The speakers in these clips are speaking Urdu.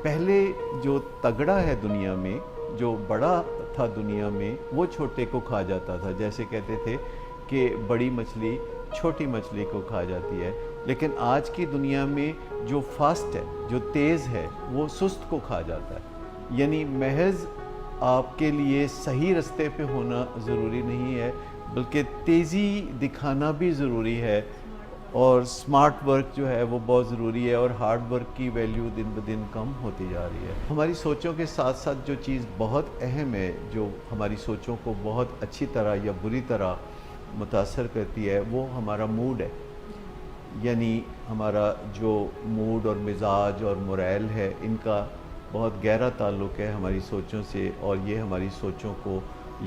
پہلے جو تگڑا ہے دنیا میں، جو بڑا تھا دنیا میں، وہ چھوٹے کو کھا جاتا تھا. جیسے کہتے تھے کہ بڑی مچھلی چھوٹی مچھلی کو کھا جاتی ہے. لیکن آج کی دنیا میں جو فاسٹ ہے، جو تیز ہے، وہ سست کو کھا جاتا ہے. یعنی محض آپ کے لیے صحیح رستے پہ ہونا ضروری نہیں ہے، بلکہ تیزی دکھانا بھی ضروری ہے، اور سمارٹ ورک جو ہے وہ بہت ضروری ہے، اور ہارڈ ورک کی ویلیو دن بدن کم ہوتی جا رہی ہے. ہماری سوچوں کے ساتھ ساتھ جو چیز بہت اہم ہے، جو ہماری سوچوں کو بہت اچھی طرح یا بری طرح متاثر کرتی ہے، وہ ہمارا موڈ ہے. یعنی ہمارا جو موڈ اور مزاج اور موریل ہے، ان کا بہت گہرا تعلق ہے ہماری سوچوں سے، اور یہ ہماری سوچوں کو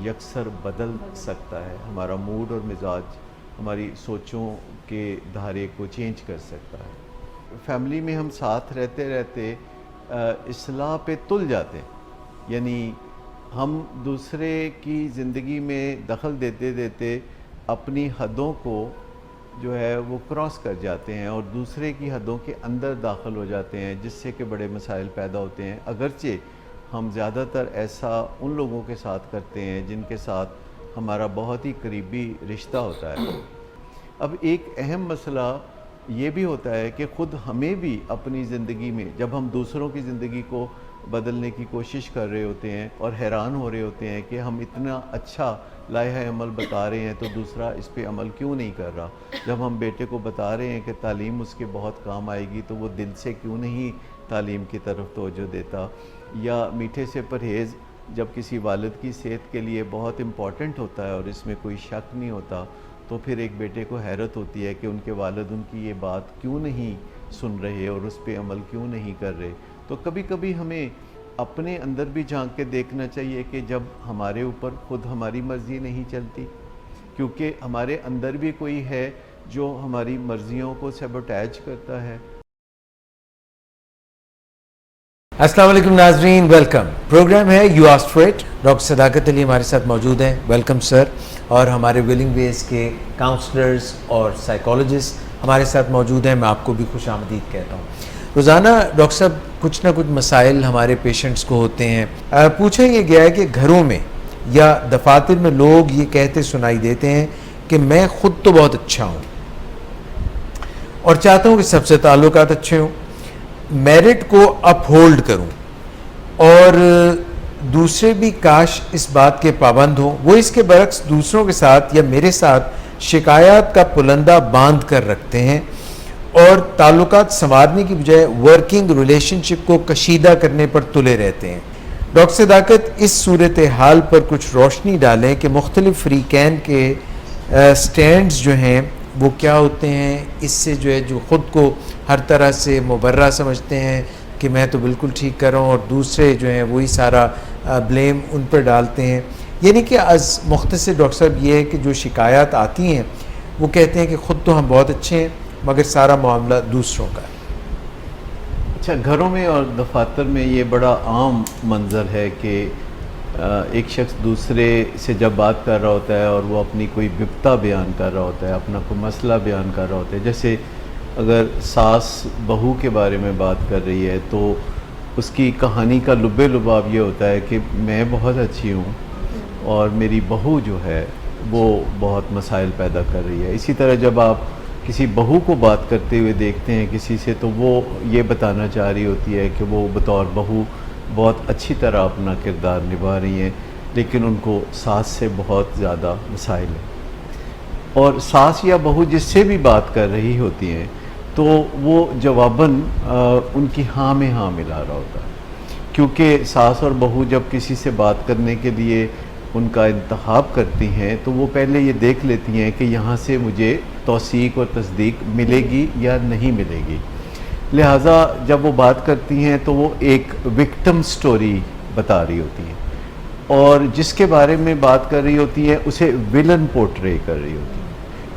یکسر بدل سکتا ہے. ہمارا موڈ اور مزاج ہماری سوچوں کے دھارے کو چینج کر سکتا ہے. فیملی میں ہم ساتھ رہتے رہتے اصلاح پہ تل جاتے ہیں. یعنی ہم دوسرے کی زندگی میں دخل دیتے دیتے اپنی حدوں کو جو ہے وہ کراس کر جاتے ہیں، اور دوسرے کی حدوں کے اندر داخل ہو جاتے ہیں، جس سے کہ بڑے مسائل پیدا ہوتے ہیں. اگرچہ ہم زیادہ تر ایسا ان لوگوں کے ساتھ کرتے ہیں جن کے ساتھ ہمارا بہت ہی قریبی رشتہ ہوتا ہے. اب ایک اہم مسئلہ یہ بھی ہوتا ہے کہ خود ہمیں بھی اپنی زندگی میں، جب ہم دوسروں کی زندگی کو بدلنے کی کوشش کر رہے ہوتے ہیں اور حیران ہو رہے ہوتے ہیں کہ ہم اتنا اچھا لائحہ عمل بتا رہے ہیں تو دوسرا اس پہ عمل کیوں نہیں کر رہا. جب ہم بیٹے کو بتا رہے ہیں کہ تعلیم اس کے بہت کام آئے گی تو وہ دل سے کیوں نہیں تعلیم کی طرف توجہ دیتا. یا میٹھے سے پرہیز جب کسی والد کی صحت کے لیے بہت امپورٹنٹ ہوتا ہے اور اس میں کوئی شک نہیں ہوتا، تو پھر ایک بیٹے کو حیرت ہوتی ہے کہ ان کے والد ان کی یہ بات کیوں نہیں سن رہے اور اس پہ عمل کیوں نہیں کر رہے. تو کبھی کبھی ہمیں اپنے اندر بھی جھانک کے دیکھنا چاہیے کہ جب ہمارے اوپر خود ہماری مرضی نہیں چلتی، کیونکہ ہمارے اندر بھی کوئی ہے جو ہماری مرضیوں کو سیبوٹیج کرتا ہے. السلام علیکم ناظرین، ویلکم. پروگرام ہے you asked for it. Doctor صداقت علی ہمارے ساتھ موجود ہیں. Welcome sir. اور ہمارے ولنگ ویز کے کاؤنسلرز اور سائیکالوجسٹ ہمارے ساتھ موجود ہیں. میں آپ کو بھی خوش آمدید کہتا ہوں. روزانہ ڈاکٹر صاحب کچھ نہ کچھ مسائل ہمارے پیشنٹس کو ہوتے ہیں. پوچھا یہ گیا ہے کہ گھروں میں یا دفاتر میں لوگ یہ کہتے سنائی دیتے ہیں کہ میں خود تو بہت اچھا ہوں اور چاہتا ہوں کہ سب سے تعلقات اچھے ہوں، میرٹ کو اپ ہولڈ کروں، اور دوسرے بھی کاش اس بات کے پابند ہوں. وہ اس کے برعکس دوسروں کے ساتھ یا میرے ساتھ شکایات کا پلندہ باندھ کر رکھتے ہیں اور تعلقات سنوارنے کی بجائے ورکنگ ریلیشن شپ کو کشیدہ کرنے پر تلے رہتے ہیں. ڈاکٹر صداقت، اس صورتحال پر کچھ روشنی ڈالیں کہ مختلف فریقین کے سٹینڈز جو ہیں وہ کیا ہوتے ہیں. اس سے جو ہے جو خود کو ہر طرح سے مبرہ سمجھتے ہیں کہ میں تو بالکل ٹھیک کر رہا ہوں، اور دوسرے جو ہیں وہی سارا بلیم ان پر ڈالتے ہیں. یعنی کہ از مختصر ڈاکٹر صاحب یہ ہے کہ جو شکایات آتی ہیں وہ کہتے ہیں کہ خود تو ہم بہت اچھے ہیں مگر سارا معاملہ دوسروں کا ہے. اچھا، گھروں میں اور دفاتر میں یہ بڑا عام منظر ہے کہ ایک شخص دوسرے سے جب بات کر رہا ہوتا ہے اور وہ اپنی کوئی بپتا بیان کر رہا ہوتا ہے، اپنا کوئی مسئلہ بیان کر رہا ہوتا ہے. جیسے اگر ساس بہو کے بارے میں بات کر رہی ہے تو اس کی کہانی کا لب لباب یہ ہوتا ہے کہ میں بہت اچھی ہوں اور میری بہو جو ہے وہ بہت مسائل پیدا کر رہی ہے. اسی طرح جب آپ کسی بہو کو بات کرتے ہوئے دیکھتے ہیں کسی سے، تو وہ یہ بتانا چاہ رہی ہوتی ہے کہ وہ بطور بہو بہت اچھی طرح اپنا کردار نبھا رہی ہیں، لیکن ان کو ساس سے بہت زیادہ مسائل ہیں. اور ساس یا بہو جس سے بھی بات کر رہی ہوتی ہیں تو وہ جواباً ان کی ہاں میں ہاں ملا رہا ہوتا ہے، کیونکہ ساس اور بہو جب کسی سے بات کرنے کے لیے ان کا انتخاب کرتی ہیں تو وہ پہلے یہ دیکھ لیتی ہیں کہ یہاں سے مجھے توثیق اور تصدیق ملے گی یا نہیں ملے گی. لہٰذا جب وہ بات کرتی ہیں تو وہ ایک وکٹم سٹوری بتا رہی ہوتی ہیں، اور جس کے بارے میں بات کر رہی ہوتی ہیں اسے ویلن پورٹرے کر رہی ہوتی ہیں،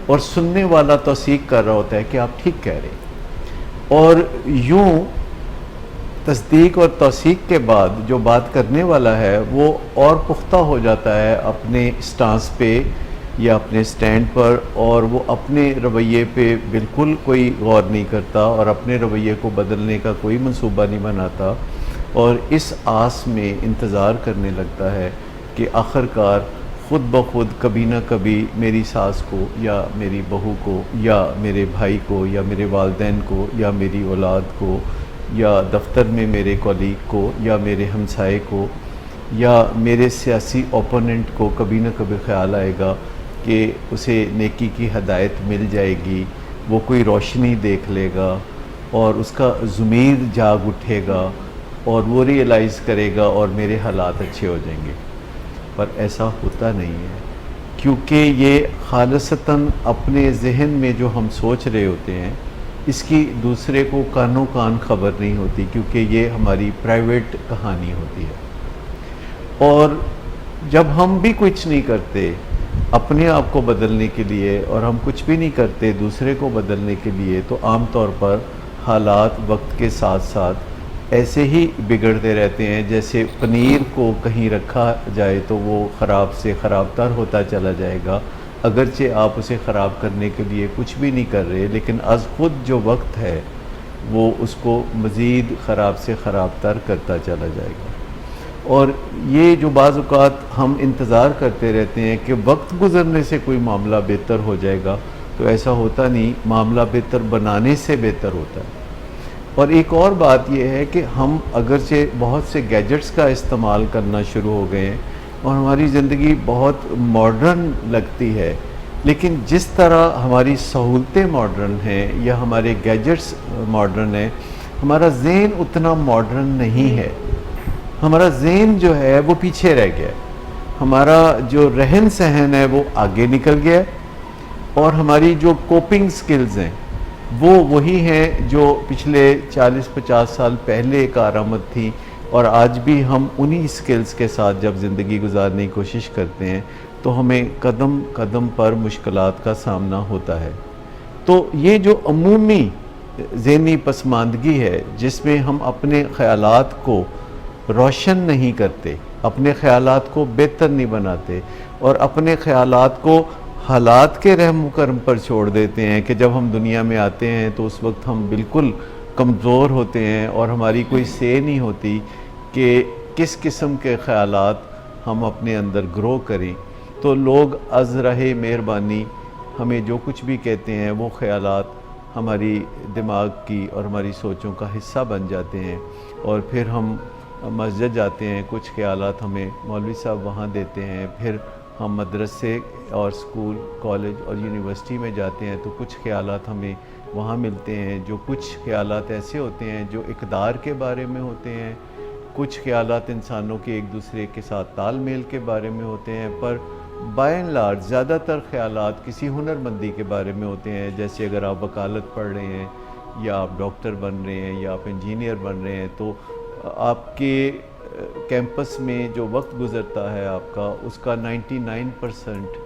اور سننے والا توثیق کر رہا ہوتا ہے کہ آپ ٹھیک کہہ رہے ہیں. اور یوں تصدیق اور توثیق کے بعد جو بات کرنے والا ہے وہ اور پختہ ہو جاتا ہے اپنے سٹانس پہ یا اپنے سٹینڈ پر، اور وہ اپنے رویے پہ بالکل کوئی غور نہیں کرتا اور اپنے رویے کو بدلنے کا کوئی منصوبہ نہیں بناتا. اور اس آس میں انتظار کرنے لگتا ہے کہ آخرکار خود بخود کبھی نہ کبھی میری ساس کو یا میری بہو کو یا میرے بھائی کو یا میرے والدین کو یا میری اولاد کو یا دفتر میں میرے کولیگ کو یا میرے ہمسائے کو یا میرے سیاسی اوپوننٹ کو کبھی نہ کبھی خیال آئے گا کہ اسے نیکی کی ہدایت مل جائے گی، وہ کوئی روشنی دیکھ لے گا اور اس کا ضمیر جاگ اٹھے گا اور وہ ریئلائز کرے گا اور میرے حالات اچھے ہو جائیں گے۔ پر ایسا ہوتا نہیں ہے، کیونکہ یہ خالصتاً اپنے ذہن میں جو ہم سوچ رہے ہوتے ہیں اس کی دوسرے کو کانوں کان خبر نہیں ہوتی، کیونکہ یہ ہماری پرائیویٹ کہانی ہوتی ہے۔ اور جب ہم بھی کچھ نہیں کرتے اپنے آپ کو بدلنے کے لیے اور ہم کچھ بھی نہیں کرتے دوسرے کو بدلنے کے لیے، تو عام طور پر حالات وقت کے ساتھ ساتھ ایسے ہی بگڑتے رہتے ہیں۔ جیسے پنیر کو کہیں رکھا جائے تو وہ خراب سے خراب تر ہوتا چلا جائے گا، اگرچہ آپ اسے خراب کرنے کے لیے کچھ بھی نہیں کر رہے، لیکن از خود جو وقت ہے وہ اس کو مزید خراب سے خراب تر کرتا چلا جائے گا۔ اور یہ جو بعض اوقات ہم انتظار کرتے رہتے ہیں کہ وقت گزرنے سے کوئی معاملہ بہتر ہو جائے گا، تو ایسا ہوتا نہیں، معاملہ بہتر بنانے سے بہتر ہوتا ہے۔ اور ایک اور بات یہ ہے کہ ہم اگرچہ بہت سے گیجٹس کا استعمال کرنا شروع ہو گئے ہیں اور ہماری زندگی بہت ماڈرن لگتی ہے، لیکن جس طرح ہماری سہولتیں ماڈرن ہیں یا ہمارے گیجٹس ماڈرن ہیں، ہمارا ذہن اتنا ماڈرن نہیں ہے۔ ہمارا ذہن جو ہے وہ پیچھے رہ گیا ہے، ہمارا جو رہن سہن ہے وہ آگے نکل گیا ہے، اور ہماری جو کوپنگ سکلز ہیں وہ وہی ہیں جو پچھلے 40-50 سال پہلے کارآمد تھیں، اور آج بھی ہم انہی سکلز کے ساتھ جب زندگی گزارنے کی کوشش کرتے ہیں تو ہمیں قدم قدم پر مشکلات کا سامنا ہوتا ہے۔ تو یہ جو عمومی ذہنی پسماندگی ہے جس میں ہم اپنے خیالات کو روشن نہیں کرتے، اپنے خیالات کو بہتر نہیں بناتے، اور اپنے خیالات کو حالات کے رحم و کرم پر چھوڑ دیتے ہیں کہ جب ہم دنیا میں آتے ہیں تو اس وقت ہم بالکل کمزور ہوتے ہیں اور ہماری کوئی سے نہیں ہوتی کہ کس قسم کے خیالات ہم اپنے اندر گرو کریں۔ تو لوگ از راہ مہربانی ہمیں جو کچھ بھی کہتے ہیں وہ خیالات ہماری دماغ کی اور ہماری سوچوں کا حصہ بن جاتے ہیں، اور پھر ہم مسجد جاتے ہیں، کچھ خیالات ہمیں مولوی صاحب وہاں دیتے ہیں، پھر ہم مدرسے اور اسکول، کالج اور یونیورسٹی میں جاتے ہیں تو کچھ خیالات ہمیں وہاں ملتے ہیں، جو کچھ خیالات ایسے ہوتے ہیں جو اقدار کے بارے میں ہوتے ہیں، کچھ خیالات انسانوں کے ایک دوسرے کے ساتھ تال میل کے بارے میں ہوتے ہیں، پر بائی اینڈ لارج زیادہ تر خیالات کسی ہنر مندی کے بارے میں ہوتے ہیں۔ جیسے اگر آپ وکالت پڑھ رہے ہیں یا آپ ڈاکٹر بن رہے ہیں یا آپ انجینئر بن رہے ہیں، تو آپ کے کیمپس میں جو وقت گزرتا ہے آپ کا، اس کا 99%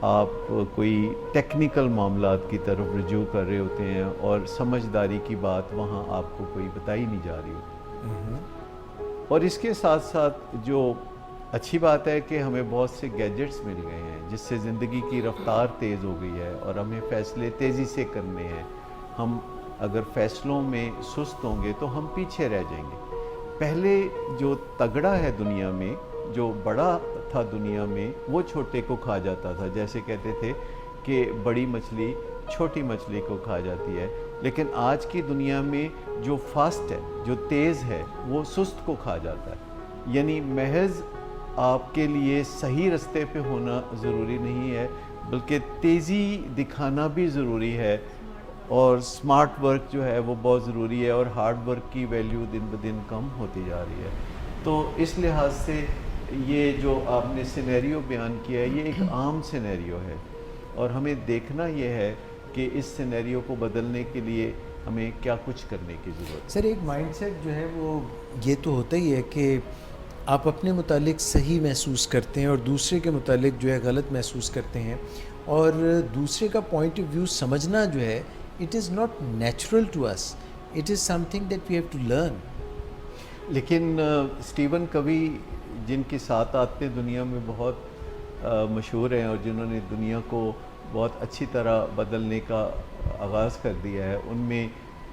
آپ کوئی ٹیکنیکل معاملات کی طرف رجوع کر رہے ہوتے ہیں، اور سمجھداری کی بات وہاں آپ کو کوئی بتائی نہیں جا رہی ہوتی۔ اور اس کے ساتھ ساتھ جو اچھی بات ہے کہ ہمیں بہت سے گیجٹس مل گئے ہیں جس سے زندگی کی رفتار تیز ہو گئی ہے اور ہمیں فیصلے تیزی سے کرنے ہیں۔ ہم اگر فیصلوں میں سست ہوں گے تو ہم پیچھے رہ جائیں گے۔ پہلے جو تگڑا ہے دنیا میں، جو بڑا تھا دنیا میں، وہ چھوٹے کو کھا جاتا تھا۔ جیسے کہتے تھے کہ بڑی مچھلی چھوٹی مچھلی کو کھا جاتی ہے، لیکن آج کی دنیا میں جو فاسٹ ہے، جو تیز ہے، وہ سست کو کھا جاتا ہے۔ یعنی محض آپ کے لیے صحیح رستے پہ ہونا ضروری نہیں ہے، بلکہ تیزی دکھانا بھی ضروری ہے، اور سمارٹ ورک جو ہے وہ بہت ضروری ہے، اور ہارڈ ورک کی ویلیو دن بدن کم ہوتی جا رہی ہے۔ تو اس لحاظ سے یہ جو آپ نے سینیریو بیان کیا ہے، یہ ایک عام سینیریو ہے، اور ہمیں دیکھنا یہ ہے کہ اس سینیریو کو بدلنے کے لیے ہمیں کیا کچھ کرنے کی ضرورت ہے۔ سر، ایک مائنڈ سیٹ جو ہے وہ یہ تو ہوتا ہی ہے کہ آپ اپنے متعلق صحیح محسوس کرتے ہیں اور دوسرے کے متعلق جو ہے غلط محسوس کرتے ہیں، اور دوسرے کا پوائنٹ آف ویو سمجھنا جو ہے it is not natural to us, it is something that we have to learn. لیکن اسٹیون کوی جن کی 7 عادتیں دنیا میں بہت مشہور ہیں اور جنہوں نے دنیا کو بہت اچھی طرح بدلنے کا آغاز کر دیا ہے، ان میں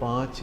5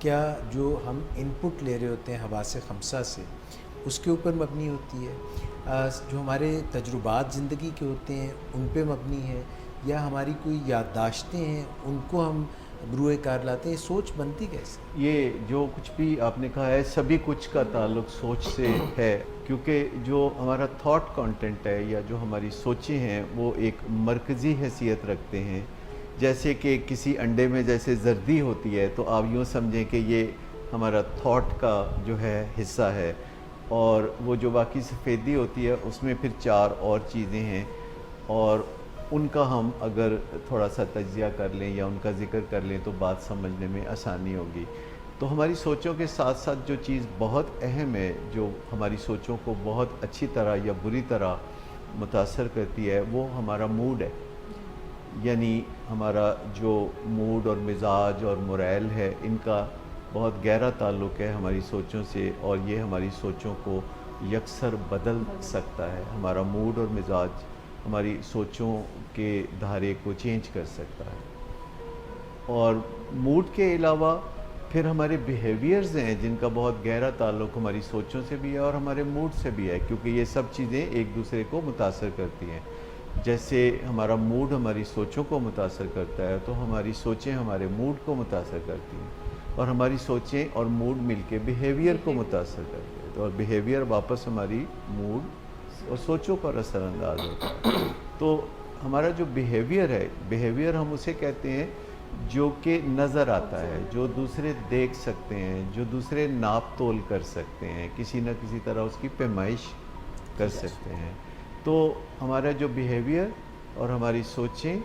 کیا جو ہم انپٹ لے رہے ہوتے ہیں حواس خمسہ سے اس کے اوپر مبنی ہوتی ہے، جو ہمارے تجربات زندگی کے ہوتے ہیں ان پہ مبنی ہے، یا ہماری کوئی یادداشتیں ہیں ان کو ہم بروئے کار لاتے ہیں؟ سوچ بنتی کیسے؟ یہ جو کچھ بھی آپ نے کہا ہے سبھی کچھ کا تعلق سوچ سے ہے، کیونکہ جو ہمارا تھاٹ کانٹینٹ ہے یا جو ہماری سوچیں ہیں وہ ایک مرکزی حیثیت رکھتے ہیں. جیسے کہ کسی انڈے میں جیسے زردی ہوتی ہے تو آپ یوں سمجھیں کہ یہ ہمارا تھاٹ کا جو ہے حصہ ہے، اور وہ جو باقی سفیدی ہوتی ہے اس میں پھر 4 اور چیزیں ہیں، اور ان کا ہم اگر تھوڑا سا تجزیہ کر لیں یا ان کا ذکر کر لیں تو بات سمجھنے میں آسانی ہوگی. تو ہماری سوچوں کے ساتھ ساتھ جو چیز بہت اہم ہے، جو ہماری سوچوں کو بہت اچھی طرح یا بری طرح متاثر کرتی ہے، وہ ہمارا موڈ ہے. یعنی ہمارا جو موڈ اور مزاج اور موریل ہے، ان کا بہت گہرا تعلق ہے ہماری سوچوں سے، اور یہ ہماری سوچوں کو یکسر بدل سکتا ہے. ہمارا موڈ اور مزاج ہماری سوچوں کے دھارے کو چینج کر سکتا ہے. اور موڈ کے علاوہ پھر ہمارے بیہیویئرز ہیں جن کا بہت گہرا تعلق ہماری سوچوں سے بھی ہے اور ہمارے موڈ سے بھی ہے، کیونکہ یہ سب چیزیں ایک دوسرے کو متاثر کرتی ہیں. جیسے ہمارا موڈ ہماری سوچوں کو متاثر کرتا ہے تو ہماری سوچیں ہمارے موڈ کو متاثر کرتی ہیں، اور ہماری سوچیں اور موڈ مل کے بیہیویئر کو متاثر کرتے ہیں، اور بیہیویئر واپس ہماری موڈ اور سوچوں پر اثر انداز ہوتا ہے. تو ہمارا جو بیہیویئر ہے، بیہیویئر ہم اسے کہتے ہیں جو کہ نظر آتا ہے، جو دوسرے دیکھ سکتے ہیں، جو دوسرے ناپ تول کر سکتے ہیں، کسی نہ کسی طرح اس کی پیمائش کر سکتے ہیں. تو ہمارا جو بیہیویئر اور ہماری سوچیں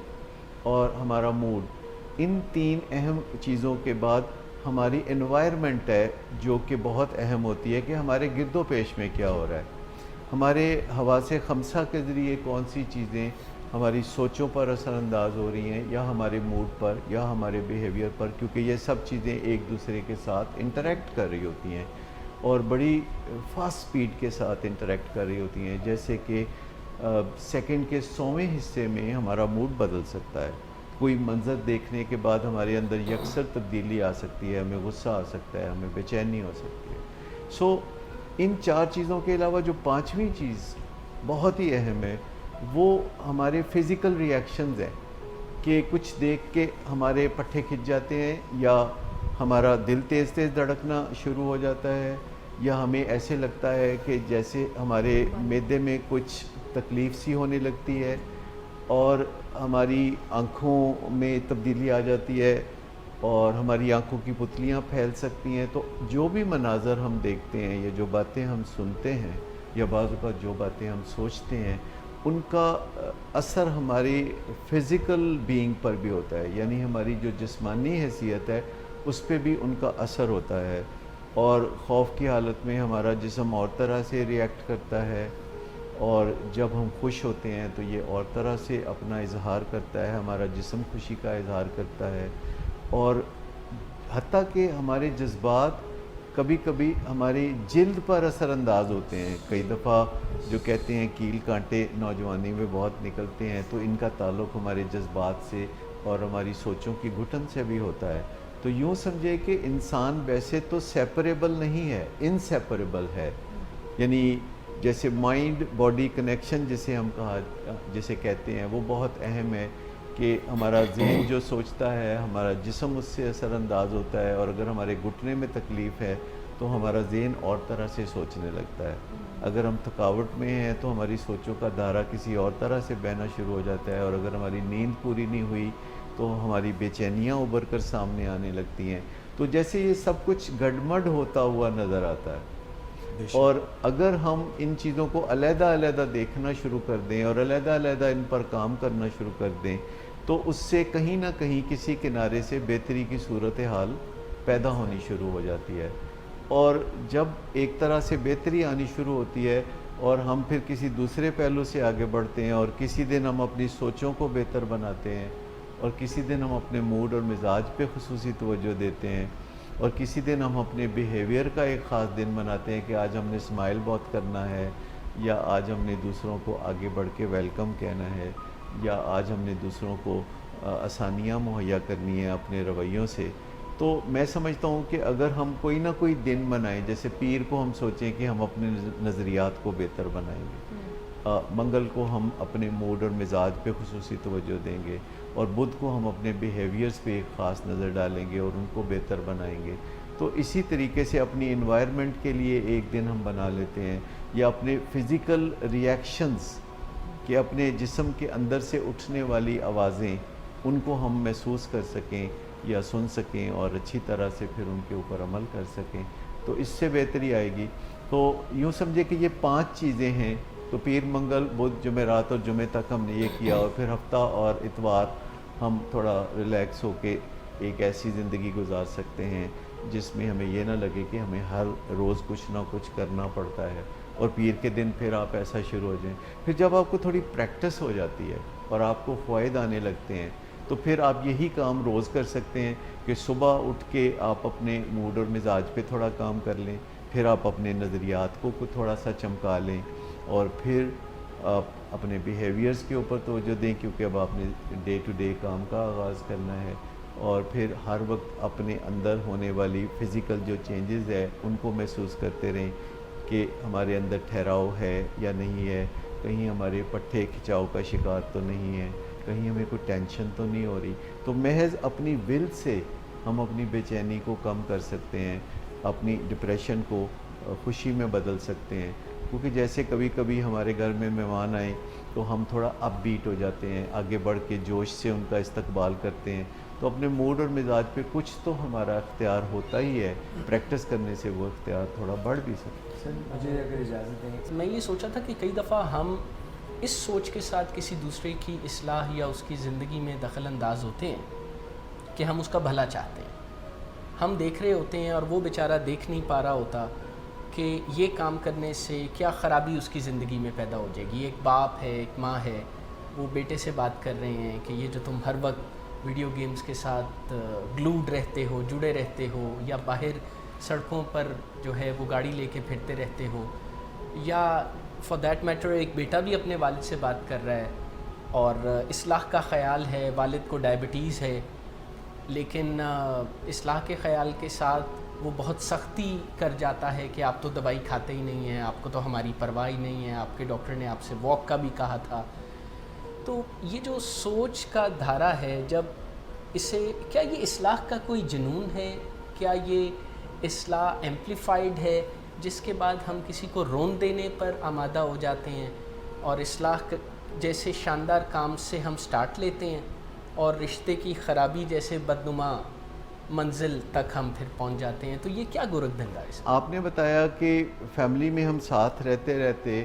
اور ہمارا موڈ، ان 3 اہم چیزوں کے بعد ہماری انوائرمنٹ ہے جو کہ بہت اہم ہوتی ہے کہ ہمارے گرد و پیش میں کیا ہو رہا ہے. ہمارے حواس خمسہ کے ذریعے کون سی چیزیں ہماری سوچوں پر اثر انداز ہو رہی ہیں، یا ہمارے موڈ پر یا ہمارے بیہیویئر پر، کیونکہ یہ سب چیزیں ایک دوسرے کے ساتھ انٹریکٹ کر رہی ہوتی ہیں اور بڑی فاسٹ سپیڈ کے ساتھ انٹریکٹ کر رہی ہوتی ہیں. جیسے کہ سیکنڈ کے 100ویں حصے میں ہمارا موڈ بدل سکتا ہے. کوئی منظر دیکھنے کے بعد ہمارے اندر یکسر تبدیلی آ سکتی ہے، ہمیں غصہ آ سکتا ہے، ہمیں بے چینی ہو سکتی ہے. سو ان 4 چیزوں کے علاوہ جو 5ویں چیز بہت ہی اہم ہے وہ ہمارے فزیکل ری ایکشنز ہیں، کہ کچھ دیکھ کے ہمارے پٹھے کھچ جاتے ہیں، یا ہمارا دل تیز تیز دھڑکنا شروع ہو جاتا ہے، یا ہمیں ایسے لگتا ہے کہ جیسے ہمارے معدے میں کچھ تکلیف سی ہونے لگتی ہے، اور ہماری آنکھوں میں تبدیلی آ جاتی ہے، اور ہماری آنکھوں کی پتلیاں پھیل سکتی ہیں. تو جو بھی مناظر ہم دیکھتے ہیں یا جو باتیں ہم سنتے ہیں یا بعض اوقات جو باتیں ہم سوچتے ہیں، ان کا اثر ہماری فزیکل بینگ پر بھی ہوتا ہے. یعنی ہماری جو جسمانی حیثیت ہے اس پہ بھی ان کا اثر ہوتا ہے، اور خوف کی حالت میں ہمارا جسم اور طرح سے ری ایکٹ کرتا ہے، اور جب ہم خوش ہوتے ہیں تو یہ اور طرح سے اپنا اظہار کرتا ہے، ہمارا جسم خوشی کا اظہار کرتا ہے. اور حتیٰ کہ ہمارے جذبات کبھی کبھی ہماری جلد پر اثر انداز ہوتے ہیں. کئی دفعہ جو کہتے ہیں کیل کانٹے نوجوانی میں بہت نکلتے ہیں، تو ان کا تعلق ہمارے جذبات سے اور ہماری سوچوں کی گھٹن سے بھی ہوتا ہے. تو یوں سمجھے کہ انسان ویسے تو سیپریبل نہیں ہے، انسیپریبل ہے. یعنی جیسے مائنڈ باڈی کنیکشن جسے کہتے ہیں، وہ بہت اہم ہے کہ ہمارا ذہن جو سوچتا ہے ہمارا جسم اس سے اثر انداز ہوتا ہے، اور اگر ہمارے گھٹنے میں تکلیف ہے تو ہمارا ذہن اور طرح سے سوچنے لگتا ہے. اگر ہم تھکاوٹ میں ہیں تو ہماری سوچوں کا دھارا کسی اور طرح سے بہنا شروع ہو جاتا ہے، اور اگر ہماری نیند پوری نہیں ہوئی تو ہماری بے چینیاں ابھر کر سامنے آنے لگتی ہیں. تو جیسے یہ سب کچھ گڈمڈ ہوتا ہوا نظر آتا ہے. اور اگر ہم ان چیزوں کو علیحدہ علیحدہ دیکھنا شروع کر دیں اور علیحدہ علیحدہ ان پر کام کرنا شروع کر دیں تو اس سے کہیں نہ کہیں کسی کنارے سے بہتری کی صورتحال پیدا ہونی شروع ہو جاتی ہے. اور جب ایک طرح سے بہتری آنی شروع ہوتی ہے اور ہم پھر کسی دوسرے پہلو سے آگے بڑھتے ہیں، اور کسی دن ہم اپنی سوچوں کو بہتر بناتے ہیں، اور کسی دن ہم اپنے موڈ اور مزاج پہ خصوصی توجہ دیتے ہیں، اور کسی دن ہم اپنے بیہیویئر کا ایک خاص دن مناتے ہیں کہ آج ہم نے اسمائل بہت کرنا ہے، یا آج ہم نے دوسروں کو آگے بڑھ کے ویلکم کہنا ہے، یا آج ہم نے دوسروں کو آسانیاں مہیا کرنی ہے اپنے رویوں سے. تو میں سمجھتا ہوں کہ اگر ہم کوئی نہ کوئی دن بنائیں، جیسے پیر کو ہم سوچیں کہ ہم اپنے نظریات کو بہتر بنائیں گے، منگل کو ہم اپنے موڈ اور مزاج پہ خصوصی توجہ دیں گے، اور بدھ کو ہم اپنے بیہیویئرز پہ ایک خاص نظر ڈالیں گے اور ان کو بہتر بنائیں گے. تو اسی طریقے سے اپنی انوائرمنٹ کے لیے ایک دن ہم بنا لیتے ہیں، یا اپنے فزیکل ریئیکشنز کہ اپنے جسم کے اندر سے اٹھنے والی آوازیں ان کو ہم محسوس کر سکیں یا سن سکیں اور اچھی طرح سے پھر ان کے اوپر عمل کر سکیں، تو اس سے بہتری آئے گی. تو یوں سمجھے کہ یہ 5 چیزیں ہیں. تو پیر، منگل، بدھ، جمعرات اور جمعے تک ہم نے یہ کیا، اور پھر ہفتہ اور اتوار ہم تھوڑا ریلیکس ہو کے ایک ایسی زندگی گزار سکتے ہیں جس میں ہمیں یہ نہ لگے کہ ہمیں ہر روز کچھ نہ کچھ کرنا پڑتا ہے، اور پیر کے دن پھر آپ ایسا شروع ہو جائیں. پھر جب آپ کو تھوڑی پریکٹس ہو جاتی ہے اور آپ کو فوائد آنے لگتے ہیں، تو پھر آپ یہی کام روز کر سکتے ہیں کہ صبح اٹھ کے آپ اپنے موڈ اور مزاج پہ تھوڑا کام کر لیں، پھر آپ اپنے نظریات کو تھوڑا سا چمکا لیں، اور پھر آپ اپنے بیہیویئرز کے اوپر توجہ دیں، کیونکہ اب آپ نے ڈے ٹو ڈے کام کا آغاز کرنا ہے، اور پھر ہر وقت اپنے اندر ہونے والی فزیکل جو چینجز ہے ان کو محسوس کرتے رہیں کہ ہمارے اندر ٹھہراؤ ہے یا نہیں ہے، کہیں ہمارے پٹھے کھچاؤ کا شکار تو نہیں ہے، کہیں ہمیں کوئی ٹینشن تو نہیں ہو رہی. تو محض اپنی ول سے ہم اپنی بے چینی کو کم کر سکتے ہیں، اپنی ڈپریشن کو خوشی میں بدل سکتے ہیں. کیونکہ جیسے کبھی کبھی ہمارے گھر میں مہمان آئیں تو ہم تھوڑا اپ بیٹ ہو جاتے ہیں، آگے بڑھ کے جوش سے ان کا استقبال کرتے ہیں. تو اپنے موڈ اور مزاج پہ کچھ تو ہمارا اختیار ہوتا ہی ہے، پریکٹس کرنے سے وہ اختیار تھوڑا بڑھ بھی سکتا ہے. سر مجھے اگر اجازت دیں، میں یہ سوچا تھا کہ کئی دفعہ ہم اس سوچ کے ساتھ کسی دوسرے کی اصلاح یا اس کی زندگی میں دخل انداز ہوتے ہیں کہ ہم اس کا بھلا چاہتے ہیں. ہم دیکھ رہے ہوتے ہیں اور وہ بیچارہ دیکھ نہیں پا رہا ہوتا کہ یہ کام کرنے سے کیا خرابی اس کی زندگی میں پیدا ہو جائے گی. ایک باپ ہے، ایک ماں ہے، وہ بیٹے سے بات کر رہے ہیں کہ یہ جو تم ہر وقت ویڈیو گیمز کے ساتھ گلوڈ رہتے ہو، جڑے رہتے ہو، یا باہر سڑکوں پر جو ہے وہ گاڑی لے کے پھرتے رہتے ہو، یا فار دیٹ میٹر ایک بیٹا بھی اپنے والد سے بات کر رہا ہے اور اصلاح کا خیال ہے، والد کو ڈائبٹیز ہے، لیکن اصلاح کے خیال کے ساتھ وہ بہت سختی کر جاتا ہے کہ آپ تو دوائی کھاتے ہی نہیں ہیں، آپ کو تو ہماری پرواہ ہی نہیں ہے، آپ کے ڈاکٹر نے آپ سے واک کا بھی کہا تھا. تو یہ جو سوچ کا دھارا ہے، جب اسے کیا یہ اصلاح کا کوئی جنون ہے؟ کیا یہ اصلاح ایمپلیفائڈ ہے جس کے بعد ہم کسی کو رون دینے پر آمادہ ہو جاتے ہیں اور اصلاح جیسے شاندار کام سے ہم سٹارٹ لیتے ہیں اور رشتے کی خرابی جیسے بدنما منزل تک ہم پھر پہنچ جاتے ہیں؟ تو یہ کیا گورکھ دھندا ہے اس میں؟ آپ نے بتایا کہ فیملی میں ہم ساتھ رہتے رہتے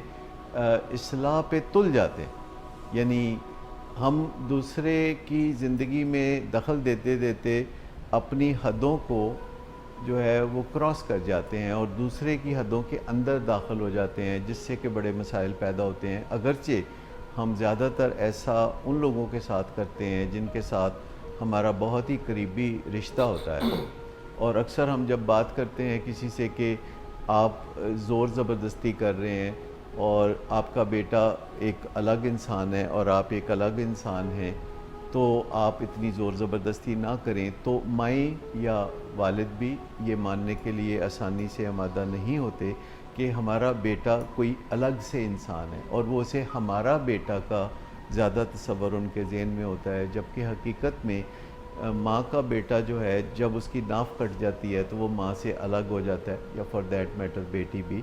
اصلاح پہ تل جاتے ہیں، یعنی ہم دوسرے کی زندگی میں دخل دیتے دیتے اپنی حدوں کو جو ہے وہ کراس کر جاتے ہیں اور دوسرے کی حدوں کے اندر داخل ہو جاتے ہیں، جس سے کہ بڑے مسائل پیدا ہوتے ہیں. اگرچہ ہم زیادہ تر ایسا ان لوگوں کے ساتھ کرتے ہیں جن کے ساتھ ہمارا بہت ہی قریبی رشتہ ہوتا ہے، اور اکثر ہم جب بات کرتے ہیں کسی سے کہ آپ زور زبردستی کر رہے ہیں اور آپ کا بیٹا ایک الگ انسان ہے اور آپ ایک الگ انسان ہیں، تو آپ اتنی زور زبردستی نہ کریں، تو مائیں یا والد بھی یہ ماننے کے لیے آسانی سے آمادہ نہیں ہوتے کہ ہمارا بیٹا کوئی الگ سے انسان ہے، اور وہ اسے ہمارا بیٹا کا زیادہ تصور ان کے ذہن میں ہوتا ہے، جبکہ حقیقت میں ماں کا بیٹا جو ہے جب اس کی ناف کٹ جاتی ہے تو وہ ماں سے الگ ہو جاتا ہے، یا فار دیٹ میٹر بیٹی بھی.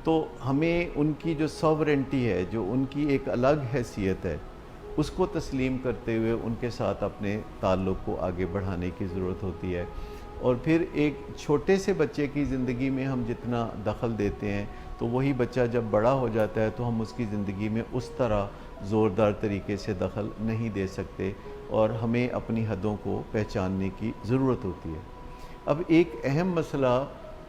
تو ہمیں ان کی جو ساورنٹی ہے، جو ان کی ایک الگ حیثیت ہے، اس کو تسلیم کرتے ہوئے ان کے ساتھ اپنے تعلق کو آگے بڑھانے کی ضرورت ہوتی ہے. اور پھر ایک چھوٹے سے بچے کی زندگی میں ہم جتنا دخل دیتے ہیں تو وہی بچہ جب بڑا ہو جاتا ہے تو ہم اس کی زندگی میں اس طرح زوردار طریقے سے دخل نہیں دے سکتے، اور ہمیں اپنی حدوں کو پہچاننے کی ضرورت ہوتی ہے. اب ایک اہم مسئلہ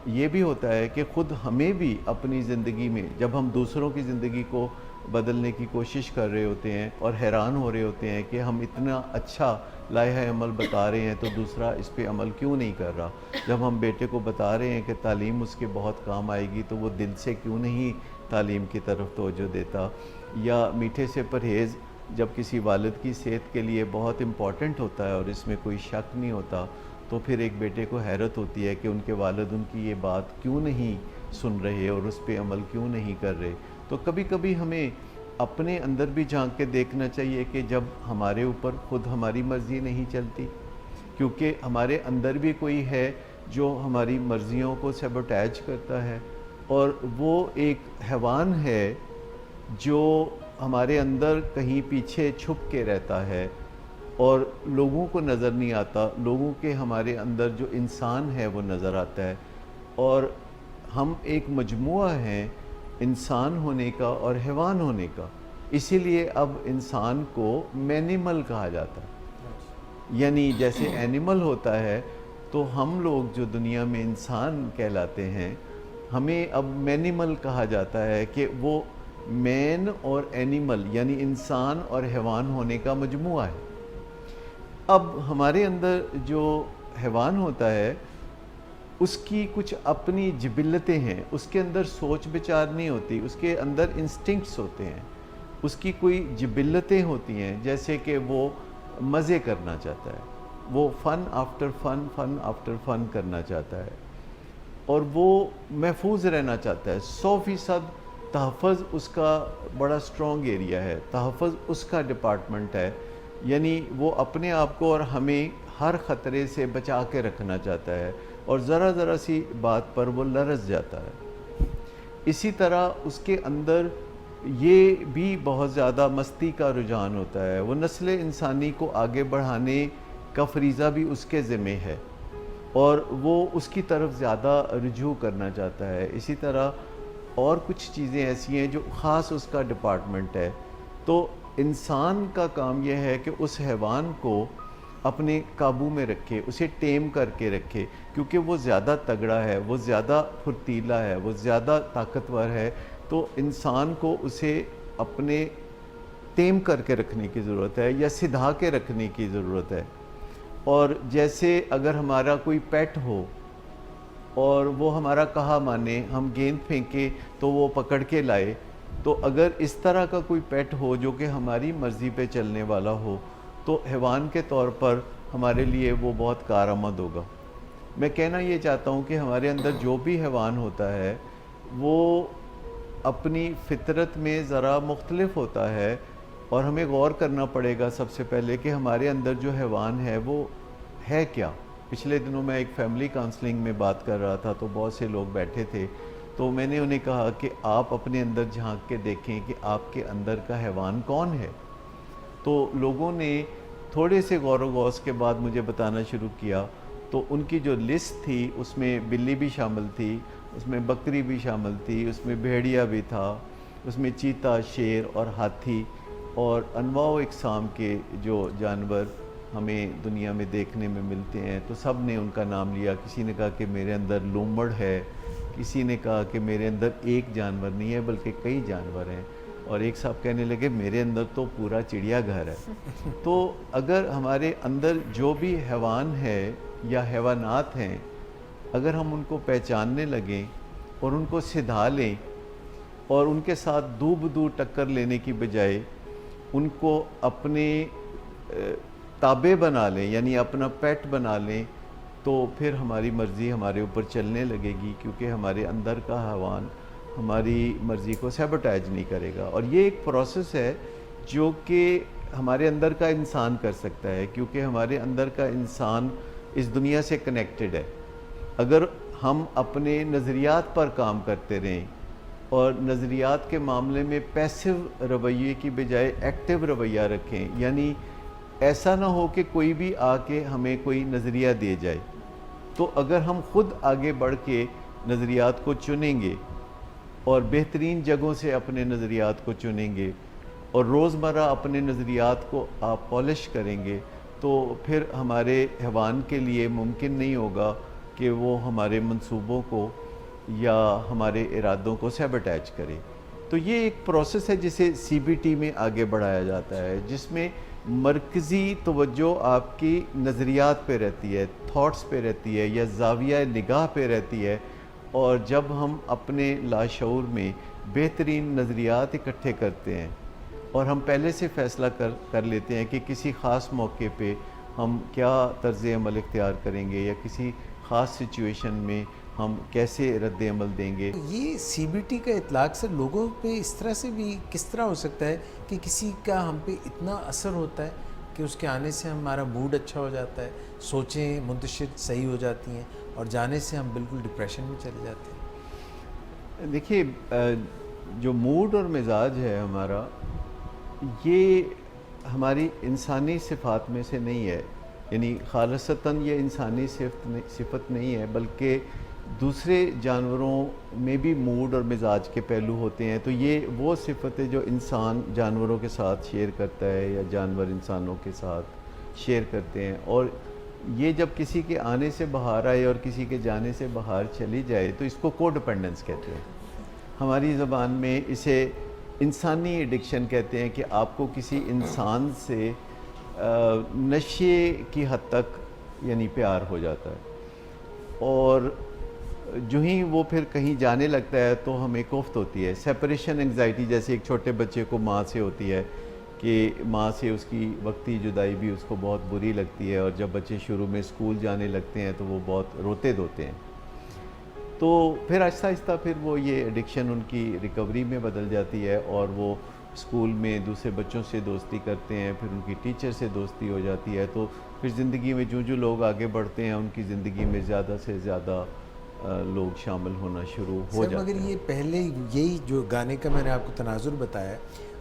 یہ بھی ہوتا ہے کہ خود ہمیں بھی اپنی زندگی میں جب ہم دوسروں کی زندگی کو بدلنے کی کوشش کر رہے ہوتے ہیں اور حیران ہو رہے ہوتے ہیں کہ ہم اتنا اچھا لائحہ عمل بتا رہے ہیں تو دوسرا اس پہ عمل کیوں نہیں کر رہا. جب ہم بیٹے کو بتا رہے ہیں کہ تعلیم اس کے بہت کام آئے گی تو وہ دل سے کیوں نہیں تعلیم کی طرف توجہ دیتا. یا میٹھے سے پرہیز جب کسی والد کی صحت کے لیے بہت امپورٹنٹ ہوتا ہے اور اس میں کوئی شک نہیں ہوتا، تو پھر ایک بیٹے کو حیرت ہوتی ہے کہ ان کے والد ان کی یہ بات کیوں نہیں سن رہے اور اس پہ عمل کیوں نہیں کر رہے. تو کبھی کبھی ہمیں اپنے اندر بھی جھانک کے دیکھنا چاہیے کہ جب ہمارے اوپر خود ہماری مرضی نہیں چلتی، کیونکہ ہمارے اندر بھی کوئی ہے جو ہماری مرضیوں کو سیبوٹیج کرتا ہے، اور وہ ایک حیوان ہے جو ہمارے اندر کہیں پیچھے چھپ کے رہتا ہے اور لوگوں کو نظر نہیں آتا. لوگوں کے ہمارے اندر جو انسان ہے وہ نظر آتا ہے، اور ہم ایک مجموعہ ہیں انسان ہونے کا اور حیوان ہونے کا. اسی لیے اب انسان کو مینیمل کہا جاتا ہے، یعنی جیسے اینیمل ہوتا ہے تو ہم لوگ جو دنیا میں انسان کہلاتے ہیں ہمیں اب مینیمل کہا جاتا ہے کہ وہ مین اور اینیمل یعنی انسان اور حیوان ہونے کا مجموعہ ہے. اب ہمارے اندر جو حیوان ہوتا ہے اس کی کچھ اپنی جبلتیں ہیں، اس کے اندر سوچ بچار نہیں ہوتی، اس کے اندر انسٹنکٹس ہوتے ہیں، اس کی کوئی جبلتیں ہوتی ہیں، جیسے کہ وہ مزے کرنا چاہتا ہے، وہ فن آفٹر فن فن آفٹر فن کرنا چاہتا ہے، اور وہ محفوظ رہنا چاہتا ہے. 100% تحفظ اس کا بڑا سٹرونگ ایریا ہے، تحفظ اس کا ڈپارٹمنٹ ہے، یعنی وہ اپنے آپ کو اور ہمیں ہر خطرے سے بچا کے رکھنا چاہتا ہے، اور ذرا ذرا سی بات پر وہ لرز جاتا ہے. اسی طرح اس کے اندر یہ بھی بہت زیادہ مستی کا رجحان ہوتا ہے، وہ نسل انسانی کو آگے بڑھانے کا فریضہ بھی اس کے ذمہ ہے اور وہ اس کی طرف زیادہ رجوع کرنا چاہتا ہے. اسی طرح اور کچھ چیزیں ایسی ہیں جو خاص اس کا ڈپارٹمنٹ ہے. تو انسان کا کام یہ ہے کہ اس حیوان کو اپنے قابو میں رکھے، اسے ٹیم کر کے رکھے، کیونکہ وہ زیادہ تگڑا ہے، وہ زیادہ پھرتیلا ہے، وہ زیادہ طاقتور ہے. تو انسان کو اسے اپنے ٹیم کر کے رکھنے کی ضرورت ہے یا سدھا کے رکھنے کی ضرورت ہے. اور جیسے اگر ہمارا کوئی پیٹ ہو اور وہ ہمارا کہا مانے، ہم گیند پھینکے تو وہ پکڑ کے لائے، تو اگر اس طرح کا کوئی پیٹ ہو جو کہ ہماری مرضی پہ چلنے والا ہو تو حیوان کے طور پر ہمارے لیے وہ بہت کارآمد ہوگا. میں کہنا یہ چاہتا ہوں کہ ہمارے اندر جو بھی حیوان ہوتا ہے وہ اپنی فطرت میں ذرا مختلف ہوتا ہے، اور ہمیں غور کرنا پڑے گا سب سے پہلے کہ ہمارے اندر جو حیوان ہے وہ ہے کیا. پچھلے دنوں میں ایک فیملی کاؤنسلنگ میں بات کر رہا تھا تو بہت سے لوگ بیٹھے تھے، تو میں نے انہیں کہا کہ آپ اپنے اندر جھانک کے دیکھیں کہ آپ کے اندر کا حیوان کون ہے. تو لوگوں نے تھوڑے سے غور و غوص کے بعد مجھے بتانا شروع کیا، تو ان کی جو لسٹ تھی اس میں بلی بھی شامل تھی، اس میں بکری بھی شامل تھی، اس میں بھیڑیا بھی تھا، اس میں چیتا، شیر اور ہاتھی اور انواع و اقسام کے جو جانور ہمیں دنیا میں دیکھنے میں ملتے ہیں. تو سب نے ان کا نام لیا. کسی نے کہا کہ میرے اندر لومڑ ہے، کسی نے کہا کہ میرے اندر ایک جانور نہیں ہے بلکہ کئی جانور ہیں، اور ایک صاحب کہنے لگے میرے اندر تو پورا چڑیا گھر ہے. تو اگر ہمارے اندر جو بھی حیوان ہے یا حیوانات ہیں، اگر ہم ان کو پہچاننے لگیں اور ان کو سدھا لیں اور ان کے ساتھ دو بدو ٹکر لینے کی بجائے ان کو اپنے تابع بنا لیں، یعنی اپنا پیٹ بنا لیں، تو پھر ہماری مرضی ہمارے اوپر چلنے لگے گی، کیونکہ ہمارے اندر کا حیوان ہماری مرضی کو سیبوٹیج نہیں کرے گا. اور یہ ایک پروسیس ہے جو کہ ہمارے اندر کا انسان کر سکتا ہے، کیونکہ ہمارے اندر کا انسان اس دنیا سے کنیکٹڈ ہے. اگر ہم اپنے نظریات پر کام کرتے رہیں اور نظریات کے معاملے میں پیسو رویے کی بجائے ایکٹیو رویہ رکھیں، یعنی ایسا نہ ہو کہ کوئی بھی آ کے ہمیں کوئی نظریہ دے جائے، تو اگر ہم خود آگے بڑھ کے نظریات کو چنیں گے اور بہترین جگہوں سے اپنے نظریات کو چنیں گے اور روزمرہ اپنے نظریات کو آپ پالش کریں گے، تو پھر ہمارے حیوان کے لیے ممکن نہیں ہوگا کہ وہ ہمارے منصوبوں کو یا ہمارے ارادوں کو سیبوٹیج کرے. تو یہ ایک پروسیس ہے جسے CBT میں آگے بڑھایا جاتا ہے، جس میں مرکزی توجہ آپ کی نظریات پہ رہتی ہے، تھاٹس پہ رہتی ہے یا زاویہ نگاہ پہ رہتی ہے. اور جب ہم اپنے لاشعور میں بہترین نظریات اکٹھے کرتے ہیں اور ہم پہلے سے فیصلہ کر لیتے ہیں کہ کسی خاص موقع پہ ہم کیا طرز عمل اختیار کریں گے یا کسی خاص سچویشن میں ہم کیسے رد عمل دیں گے. یہ سی بی ٹی کا اطلاق سے لوگوں پہ اس طرح سے بھی کس طرح ہو سکتا ہے کہ کسی کا ہم پہ اتنا اثر ہوتا ہے کہ اس کے آنے سے ہمارا موڈ اچھا ہو جاتا ہے, سوچیں منتشر صحیح ہو جاتی ہیں, اور جانے سے ہم بالکل ڈپریشن میں چلے جاتے ہیں؟ دیکھیے جو موڈ اور مزاج ہے ہمارا, یہ ہماری انسانی صفات میں سے نہیں ہے, یعنی خالصتاً یہ انسانی صفت نہیں ہے, بلکہ دوسرے جانوروں میں بھی موڈ اور مزاج کے پہلو ہوتے ہیں. تو یہ وہ صفت ہے جو انسان جانوروں کے ساتھ شیئر کرتا ہے یا جانور انسانوں کے ساتھ شیئر کرتے ہیں, اور یہ جب کسی کے آنے سے باہر آئے اور کسی کے جانے سے باہر چلی جائے تو اس کو کو ڈپینڈنس کہتے ہیں. ہماری زبان میں اسے انسانی ایڈکشن کہتے ہیں, کہ آپ کو کسی انسان سے نشے کی حد تک یعنی پیار ہو جاتا ہے, اور جو ہی وہ پھر کہیں جانے لگتا ہے تو ہمیں کوفت ہوتی ہے. سیپریشن انگزائٹی جیسے ایک چھوٹے بچے کو ماں سے ہوتی ہے کہ ماں سے اس کی وقتی جدائی بھی اس کو بہت بری لگتی ہے, اور جب بچے شروع میں اسکول جانے لگتے ہیں تو وہ بہت روتے دھوتے ہیں. تو پھر آہستہ آہستہ پھر وہ یہ ایڈکشن ان کی ریکوری میں بدل جاتی ہے, اور وہ اسکول میں دوسرے بچوں سے دوستی کرتے ہیں, پھر ان کی ٹیچر سے دوستی ہو جاتی ہے. تو پھر زندگی میں جو لوگ آگے بڑھتے ہیں ان کی زندگی میں زیادہ سے زیادہ لوگ شامل ہونا شروع ہو جاتے ہیں. مگر یہ پہلے یہی جو گانے کا میں نے آپ کو تناظر بتایا,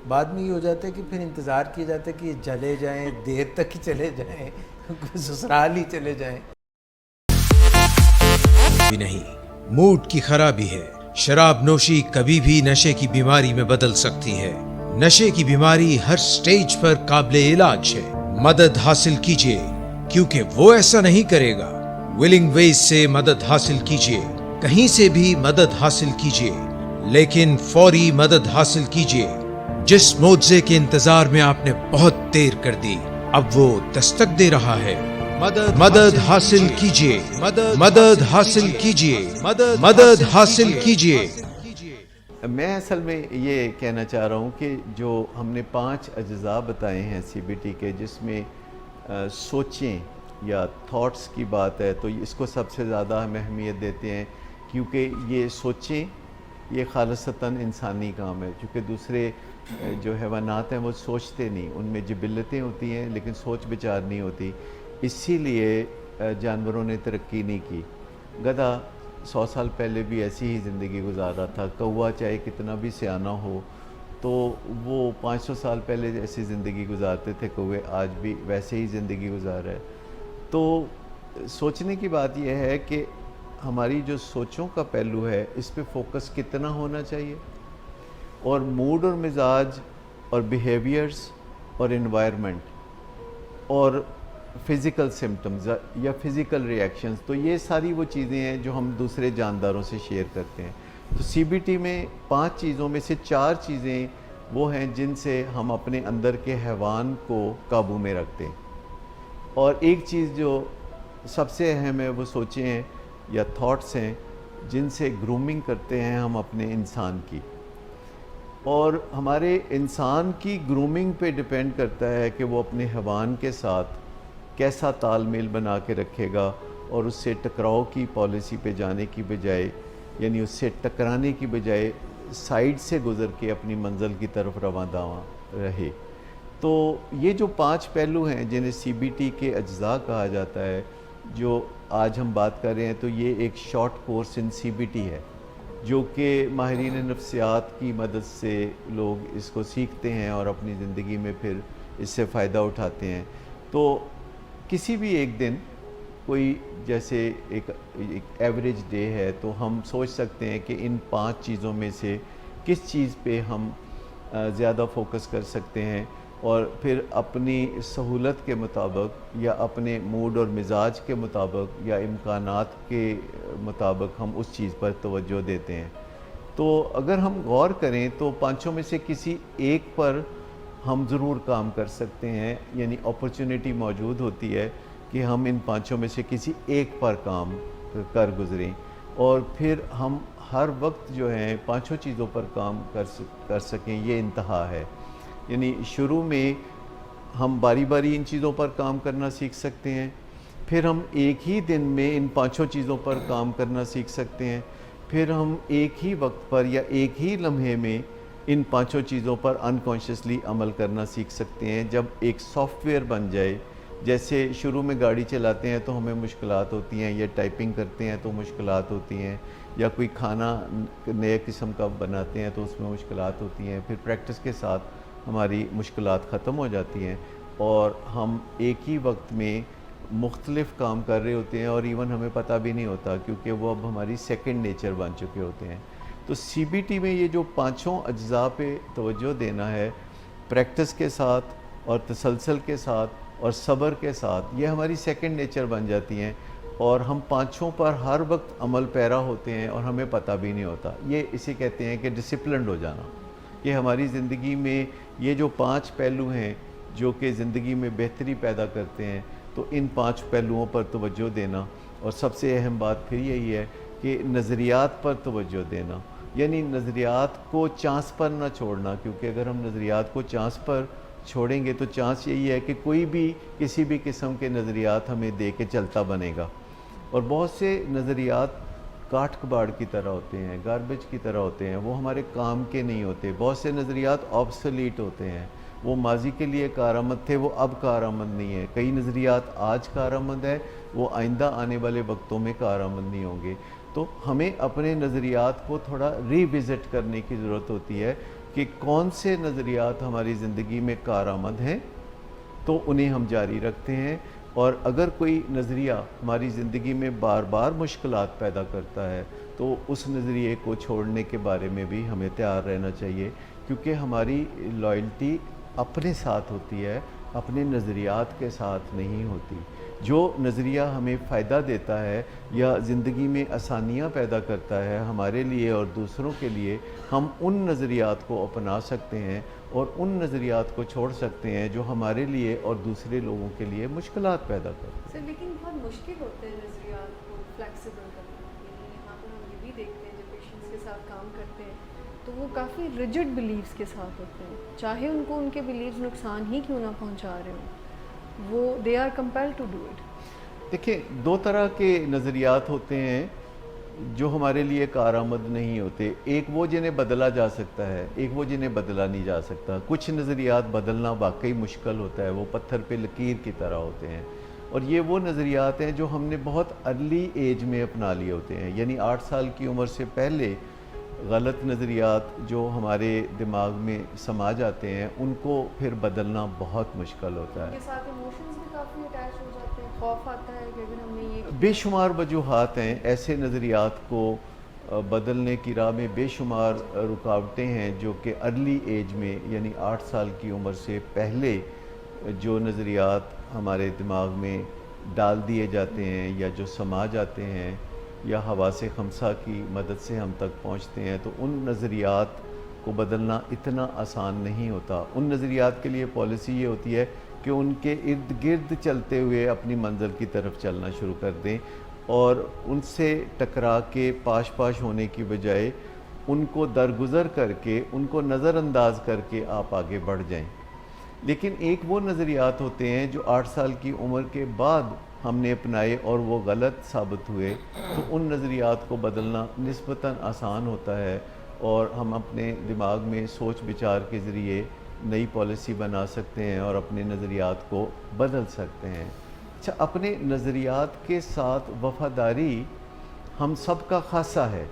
بعد میں یہ ہو جاتا ہے کہ پھر انتظار کیا جاتا ہے کہ یہ چلے جائیں, دیر تک ہی چلے جائیں, سسرال ہی چلے جائیں. بھی نہیں, موڈ کی خرابی ہے. شراب نوشی کبھی بھی نشے کی بیماری میں بدل سکتی ہے. نشے کی بیماری ہر سٹیج پر قابل علاج ہے. مدد حاصل کیجیے, کیونکہ وہ ایسا نہیں کرے گا. ولنگ ویز سے مدد حاصل کیجیے, کہیں سے بھی مدد حاصل کیجیے, لیکن فوری مدد حاصل کیجیے. جس معجزے کے انتظار میں آپ نے بہت دیر کر دی, اب وہ دستک دے رہا ہے. مدد حاصل کیجیے, مدد حاصل کیجیے, مدد حاصل کیجیے. میں اصل میں یہ کہنا چاہ رہا ہوں کہ جو ہم نے 5 اجزاء بتائے ہیں سی بی ٹی کے, جس میں سوچیں یا تھاٹس کی بات ہے, تو اس کو سب سے زیادہ ہم اہمیت دیتے ہیں, کیونکہ یہ سوچیں یہ خالصتاً انسانی کام ہے. چونکہ دوسرے جو حیوانات ہیں وہ سوچتے نہیں, ان میں جبلتیں ہوتی ہیں لیکن سوچ بچار نہیں ہوتی. اسی لیے جانوروں نے ترقی نہیں کی. گدھا 100 سال پہلے بھی ایسی ہی زندگی گزار رہا تھا. کوا چاہے کتنا بھی سیانہ ہو تو وہ 500 سال پہلے ایسی زندگی گزارتے تھے کوے, آج بھی ویسے ہی زندگی گزار رہے. تو سوچنے کی بات یہ ہے کہ ہماری جو سوچوں کا پہلو ہے اس پہ فوکس کتنا ہونا چاہیے, اور موڈ اور مزاج اور بیہیویئرز اور انوائرمنٹ اور فزیکل سمٹمز یا فزیکل ریئیکشنز, تو یہ ساری وہ چیزیں ہیں جو ہم دوسرے جانداروں سے شیئر کرتے ہیں. تو سی بی ٹی میں 5 چیزوں میں سے 4 چیزیں وہ ہیں جن سے ہم اپنے اندر کے حیوان کو قابو میں رکھتے ہیں, اور ایک چیز جو سب سے اہم ہے وہ سوچیں ہیں یا تھاٹس ہیں جن سے گرومنگ کرتے ہیں ہم اپنے انسان کی. اور ہمارے انسان کی گرومنگ پہ ڈیپینڈ کرتا ہے کہ وہ اپنے حیوان کے ساتھ کیسا تال میل بنا کے رکھے گا, اور اس سے ٹکراؤ کی پالیسی پہ جانے کی بجائے, یعنی اس سے ٹکرانے کی بجائے سائیڈ سے گزر کے اپنی منزل کی طرف رواں داواں رہے. تو یہ جو 5 پہلو ہیں جنہیں سی بی ٹی کے اجزاء کہا جاتا ہے, جو آج ہم بات کر رہے ہیں, تو یہ ایک شارٹ کورس ان سی بی ٹی ہے جو کہ ماہرین نفسیات کی مدد سے لوگ اس کو سیکھتے ہیں اور اپنی زندگی میں پھر اس سے فائدہ اٹھاتے ہیں. تو کسی بھی ایک دن کوئی جیسے ایک ایوریج ڈے ہے تو ہم سوچ سکتے ہیں کہ ان 5 چیزوں میں سے کس چیز پہ ہم زیادہ فوکس کر سکتے ہیں, اور پھر اپنی سہولت کے مطابق یا اپنے موڈ اور مزاج کے مطابق یا امکانات کے مطابق ہم اس چیز پر توجہ دیتے ہیں. تو اگر ہم غور کریں تو 5 میں سے کسی ایک پر ہم ضرور کام کر سکتے ہیں, یعنی اپرچونٹی موجود ہوتی ہے کہ ہم ان 5 میں سے کسی ایک پر کام کر گزریں, اور پھر ہم ہر وقت جو ہیں 5 چیزوں پر کام کر سکیں. یہ انتہا ہے. یعنی شروع میں ہم باری باری ان چیزوں پر کام کرنا سیکھ سکتے ہیں. پھر ہم ایک ہی دن میں ان 5 چیزوں پر کام کرنا سیکھ سکتے ہیں. پھر ہم ایک ہی وقت پر یا ایک ہی لمحے میں ان 5 چیزوں پر انکانشیسلی عمل کرنا سیکھ سکتے ہیں. جب ایک سافٹ ویئر بن جائے, جیسے شروع میں گاڑی چلاتے ہیں تو ہمیں مشکلات ہوتی ہیں, یا ٹائپنگ کرتے ہیں تو مشکلات ہوتی ہیں, یا کوئی کھانا نئے قسم کا بناتے ہیں تو اس میں مشکلات ہوتی ہیں. پھر پریکٹس کے ساتھ ہماری مشکلات ختم ہو جاتی ہیں اور ہم ایک ہی وقت میں مختلف کام کر رہے ہوتے ہیں, اور ایون ہمیں پتہ بھی نہیں ہوتا کیونکہ وہ اب ہماری سیکنڈ نیچر بن چکے ہوتے ہیں. تو سی بی ٹی میں یہ جو 5 اجزاء پہ توجہ دینا ہے, پریکٹس کے ساتھ اور تسلسل کے ساتھ اور صبر کے ساتھ, یہ ہماری سیکنڈ نیچر بن جاتی ہیں اور ہم 5 پر ہر وقت عمل پیرا ہوتے ہیں اور ہمیں پتہ بھی نہیں ہوتا. یہ اسے کہتے ہیں کہ ڈسپلنڈ ہو جانا. یہ ہماری زندگی میں یہ جو 5 پہلو ہیں جو کہ زندگی میں بہتری پیدا کرتے ہیں, تو ان 5 پہلوؤں پر توجہ دینا. اور سب سے اہم بات پھر یہی ہے کہ نظریات پر توجہ دینا, یعنی نظریات کو چانس پر نہ چھوڑنا, کیونکہ اگر ہم نظریات کو چانس پر چھوڑیں گے تو چانس یہی ہے کہ کوئی بھی کسی بھی قسم کے نظریات ہمیں دے کے چلتا بنے گا. اور بہت سے نظریات کاٹ کباڑ کی طرح ہوتے ہیں, گاربیج کی طرح ہوتے ہیں, وہ ہمارے کام کے نہیں ہوتے. بہت سے نظریات آبسولیٹ ہوتے ہیں, وہ ماضی کے لیے کارآمد تھے, وہ اب کارآمد نہیں ہے. کئی نظریات آج کارآمد ہے, وہ آئندہ آنے والے وقتوں میں کارآمد نہیں ہوں گے. تو ہمیں اپنے نظریات کو تھوڑا ری وزٹ کرنے کی ضرورت ہوتی ہے کہ کون سے نظریات ہماری زندگی میں کارآمد ہیں تو انہیں ہم جاری رکھتے ہیں. اور اگر کوئی نظریہ ہماری زندگی میں بار بار مشکلات پیدا کرتا ہے تو اس نظریے کو چھوڑنے کے بارے میں بھی ہمیں تیار رہنا چاہیے, کیونکہ ہماری لائلٹی اپنے ساتھ ہوتی ہے, اپنے نظریات کے ساتھ نہیں ہوتی. جو نظریہ ہمیں فائدہ دیتا ہے یا زندگی میں آسانیاں پیدا کرتا ہے ہمارے لیے اور دوسروں کے لیے, ہم ان نظریات کو اپنا سکتے ہیں اور ان نظریات کو چھوڑ سکتے ہیں جو ہمارے لیے اور دوسرے لوگوں کے لیے مشکلات پیدا کرتے ہیں. سر لیکن بہت مشکل ہوتا ہے نظریات کو فلیکسیبل کرنا. یہاں پر ہم یہ بھی دیکھتے ہیں جب پیشنٹس کے ساتھ کام کرتے ہیں تو وہ کافی ریجڈ بلیفز کے ساتھ ہوتے ہیں, چاہے ان کو ان کے بلیفز نقصان ہی کیوں نہ پہنچا رہے ہوں, وہ they are compelled to do it. دیکھیں, 2 طرح کے نظریات ہوتے ہیں جو ہمارے لیے کارآمد نہیں ہوتے. ایک وہ جنہیں بدلا جا سکتا ہے, ایک وہ جنہیں بدلا نہیں جا سکتا. کچھ نظریات بدلنا واقعی مشکل ہوتا ہے, وہ پتھر پہ لکیر کی طرح ہوتے ہیں. اور یہ وہ نظریات ہیں جو ہم نے بہت ارلی ایج میں اپنا لیے ہوتے ہیں, یعنی 8 سال کی عمر سے پہلے غلط نظریات جو ہمارے دماغ میں سما جاتے ہیں ان کو پھر بدلنا بہت مشکل ہوتا ہے. ان کے ساتھ ایموشنز بھی کافی اٹیچ ہو جاتے ہیں, خوف آتا ہے کہ اگر ہم نے یہ بے شمار وجوہات ہیں ایسے نظریات کو بدلنے کی راہ میں, بے شمار رکاوٹیں ہیں جو کہ ارلی ایج میں یعنی 8 سال کی عمر سے پہلے جو نظریات ہمارے دماغ میں ڈال دیے جاتے ہیں یا جو سما جاتے ہیں یا حواس خمسہ کی مدد سے ہم تک پہنچتے ہیں, تو ان نظریات کو بدلنا اتنا آسان نہیں ہوتا. ان نظریات کے لیے پالیسی یہ ہوتی ہے کہ ان کے ارد گرد چلتے ہوئے اپنی منزل کی طرف چلنا شروع کر دیں اور ان سے ٹکرا کے پاش پاش ہونے کی بجائے ان کو درگزر کر کے, ان کو نظر انداز کر کے آپ آگے بڑھ جائیں. لیکن ایک وہ نظریات ہوتے ہیں جو 8 سال کی عمر کے بعد ہم نے اپنائے اور وہ غلط ثابت ہوئے, تو ان نظریات کو بدلنا نسبتاً آسان ہوتا ہے اور ہم اپنے دماغ میں سوچ بچار کے ذریعے نئی پالیسی بنا سکتے ہیں اور اپنے نظریات کو بدل سکتے ہیں. اچھا, اپنے نظریات کے ساتھ وفاداری ہم سب کا خاصہ ہے,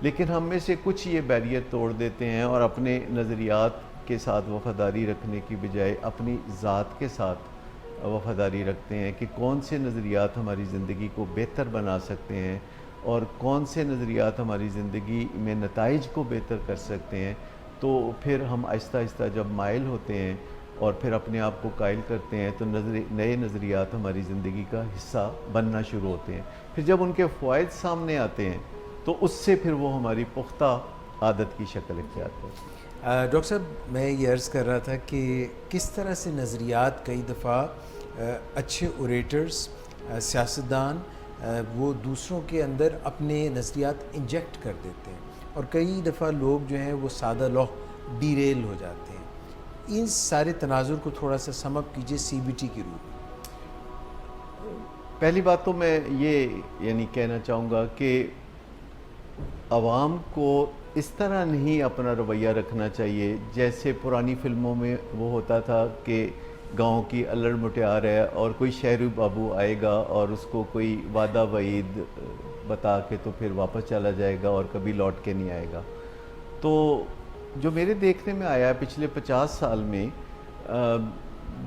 لیکن ہم میں سے کچھ یہ بیریئر توڑ دیتے ہیں اور اپنے نظریات کے ساتھ وفاداری رکھنے کی بجائے اپنی ذات کے ساتھ وفاداری رکھتے ہیں کہ کون سے نظریات ہماری زندگی کو بہتر بنا سکتے ہیں اور کون سے نظریات ہماری زندگی میں نتائج کو بہتر کر سکتے ہیں. تو پھر ہم آہستہ آہستہ جب مائل ہوتے ہیں اور پھر اپنے آپ کو قائل کرتے ہیں تو نئے نظریات ہماری زندگی کا حصہ بننا شروع ہوتے ہیں. پھر جب ان کے فوائد سامنے آتے ہیں تو اس سے پھر وہ ہماری پختہ عادت کی شکل اختیار کرتے ہیں. ڈاکٹر صاحب, میں یہ عرض کر رہا تھا کہ کس طرح سے نظریات کئی دفعہ اچھے اوریٹرز, سیاستدان وہ دوسروں کے اندر اپنے نظریات انجیکٹ کر دیتے ہیں اور کئی دفعہ لوگ جو ہیں وہ سادہ لوح ڈیریل ہو جاتے ہیں. ان سارے تناظر کو تھوڑا سا سم اپ کیجئے CBT کی روح. پہلی بات تو میں یہ یعنی کہنا چاہوں گا کہ عوام کو اس طرح نہیں اپنا رویہ رکھنا چاہیے جیسے پرانی فلموں میں وہ ہوتا تھا کہ گاؤں کی الڑ مٹیار ہے اور کوئی شہری بابو آئے گا اور اس کو کوئی وعدہ وعید بتا کے تو پھر واپس چلا جائے گا اور کبھی لوٹ کے نہیں آئے گا. تو جو میرے دیکھنے میں آیا ہے پچھلے 50 سال میں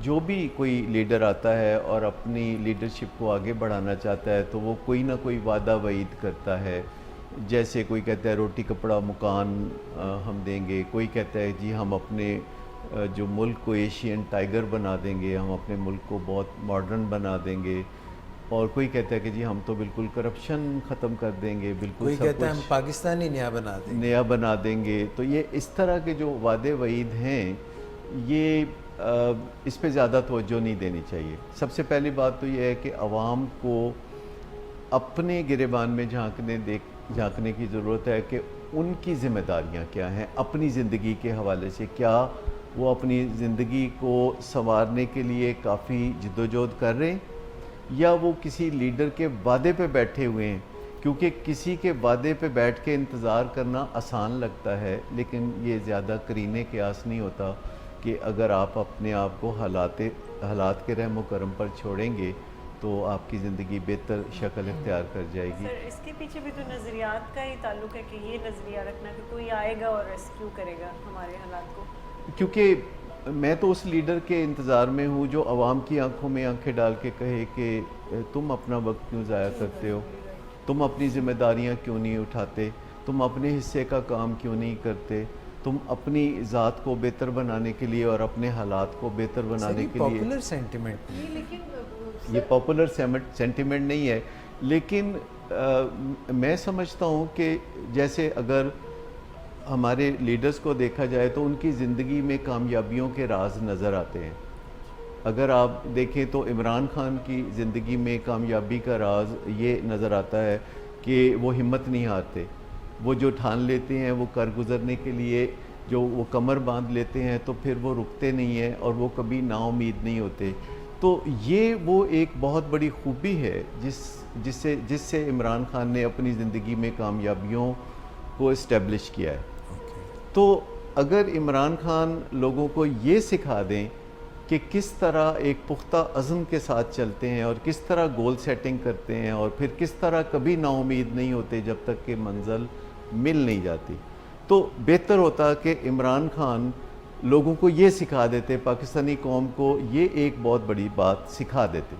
جو بھی کوئی لیڈر آتا ہے اور اپنی لیڈرشپ کو آگے بڑھانا چاہتا ہے تو وہ کوئی نہ کوئی وعدہ وعید کرتا ہے. جیسے کوئی کہتا ہے روٹی کپڑا مکان ہم دیں گے, کوئی کہتا ہے جی ہم اپنے جو ملک کو ایشین ٹائیگر بنا دیں گے, ہم اپنے ملک کو بہت ماڈرن بنا دیں گے, اور کوئی کہتا ہے کہ جی ہم تو بالکل کرپشن ختم کر دیں گے, بالکل کوئی سب کہتا ہے کچھ ہم پاکستانی نیا بنا دیں گے. تو یہ اس طرح کے جو وعدے وعید ہیں یہ اس پہ زیادہ توجہ نہیں دینی چاہیے. سب سے پہلی بات تو یہ ہے کہ عوام کو اپنے گریبان میں جھانکنے کی ضرورت ہے کہ ان کی ذمہ داریاں کیا ہیں اپنی زندگی کے حوالے سے. کیا وہ اپنی زندگی کو سنوارنے کے لیے کافی جدوجہد کر رہے ہیں یا وہ کسی لیڈر کے وعدے پہ بیٹھے ہوئے ہیں؟ کیونکہ کسی کے وعدے پہ بیٹھ کے انتظار کرنا آسان لگتا ہے لیکن یہ زیادہ قرینے قیاس نہیں ہوتا کہ اگر آپ اپنے آپ کو حالات کے رحم و کرم پر چھوڑیں گے تو آپ کی زندگی بہتر شکل اختیار کر جائے گی. سر اس کے پیچھے بھی تو نظریات کا ہی تعلق ہے کہ یہ نظریہ رکھنا کہ کوئی آئے گا اور ریسکیو کرے گا ہمارے حالات کو. کیونکہ میں تو اس لیڈر کے انتظار میں ہوں جو عوام کی آنکھوں میں آنکھیں ڈال کے کہے کہ تم اپنا وقت کیوں ضائع کرتے ہو, تم اپنی ذمہ داریاں کیوں نہیں اٹھاتے, تم اپنے حصے کا کام کیوں نہیں کرتے, تم اپنی ذات کو بہتر بنانے کے لیے اور اپنے حالات کو بہتر بنانے کے لیے. پاپولر سینٹیمنٹ یہ پاپولر سینٹیمنٹ نہیں ہے, لیکن میں سمجھتا ہوں کہ جیسے اگر ہمارے لیڈرز کو دیکھا جائے تو ان کی زندگی میں کامیابیوں کے راز نظر آتے ہیں. اگر آپ دیکھیں تو عمران خان کی زندگی میں کامیابی کا راز یہ نظر آتا ہے کہ وہ ہمت نہیں ہارتے, وہ جو ٹھان لیتے ہیں وہ کر گزرنے کے لیے جو وہ کمر باندھ لیتے ہیں تو پھر وہ رکتے نہیں ہیں اور وہ کبھی نا امید نہیں ہوتے. تو یہ وہ ایک بہت بڑی خوبی ہے جس سے عمران خان نے اپنی زندگی میں کامیابیوں کو اسٹیبلش کیا ہے. تو اگر عمران خان لوگوں کو یہ سکھا دیں کہ کس طرح ایک پختہ عزم کے ساتھ چلتے ہیں اور کس طرح گول سیٹنگ کرتے ہیں اور پھر کس طرح کبھی نا امید نہیں ہوتے جب تک کہ منزل مل نہیں جاتی, تو بہتر ہوتا کہ عمران خان لوگوں کو یہ سکھا دیتے, پاکستانی قوم کو یہ ایک بہت بڑی بات سکھا دیتے.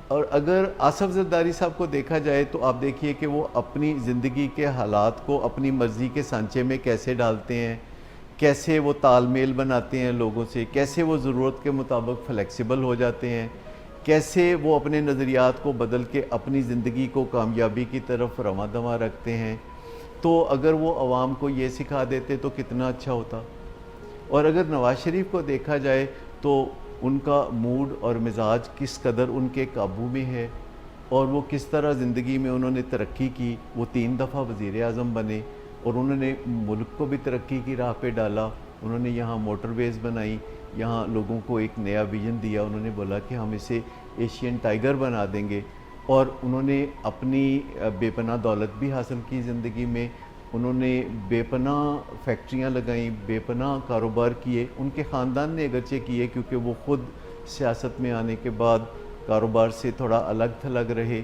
اور اگر آصف زرداری صاحب کو دیکھا جائے تو آپ دیکھیے کہ وہ اپنی زندگی کے حالات کو اپنی مرضی کے سانچے میں کیسے ڈالتے ہیں, کیسے وہ تال میل بناتے ہیں لوگوں سے, کیسے وہ ضرورت کے مطابق فلیکسیبل ہو جاتے ہیں, کیسے وہ اپنے نظریات کو بدل کے اپنی زندگی کو کامیابی کی طرف رواں دواں رکھتے ہیں. تو اگر وہ عوام کو یہ سکھا دیتے تو کتنا اچھا ہوتا. اور اگر نواز شریف کو دیکھا جائے تو ان کا موڈ اور مزاج کس قدر ان کے قابو میں ہے اور وہ کس طرح زندگی میں انہوں نے ترقی کی. وہ 3 دفعہ وزیر اعظم بنے اور انہوں نے ملک کو بھی ترقی کی راہ پہ ڈالا. انہوں نے یہاں موٹر ویز بنائی, یہاں لوگوں کو ایک نیا ویژن دیا. انہوں نے بولا کہ ہم اسے ایشین ٹائیگر بنا دیں گے, اور انہوں نے اپنی بے پناہ دولت بھی حاصل کی زندگی میں. انہوں نے بے پناہ فیکٹریاں لگائیں, بے پناہ کاروبار کیے. ان کے خاندان نے اگرچہ کیے کیونکہ وہ خود سیاست میں آنے کے بعد کاروبار سے تھوڑا الگ تھلگ رہے,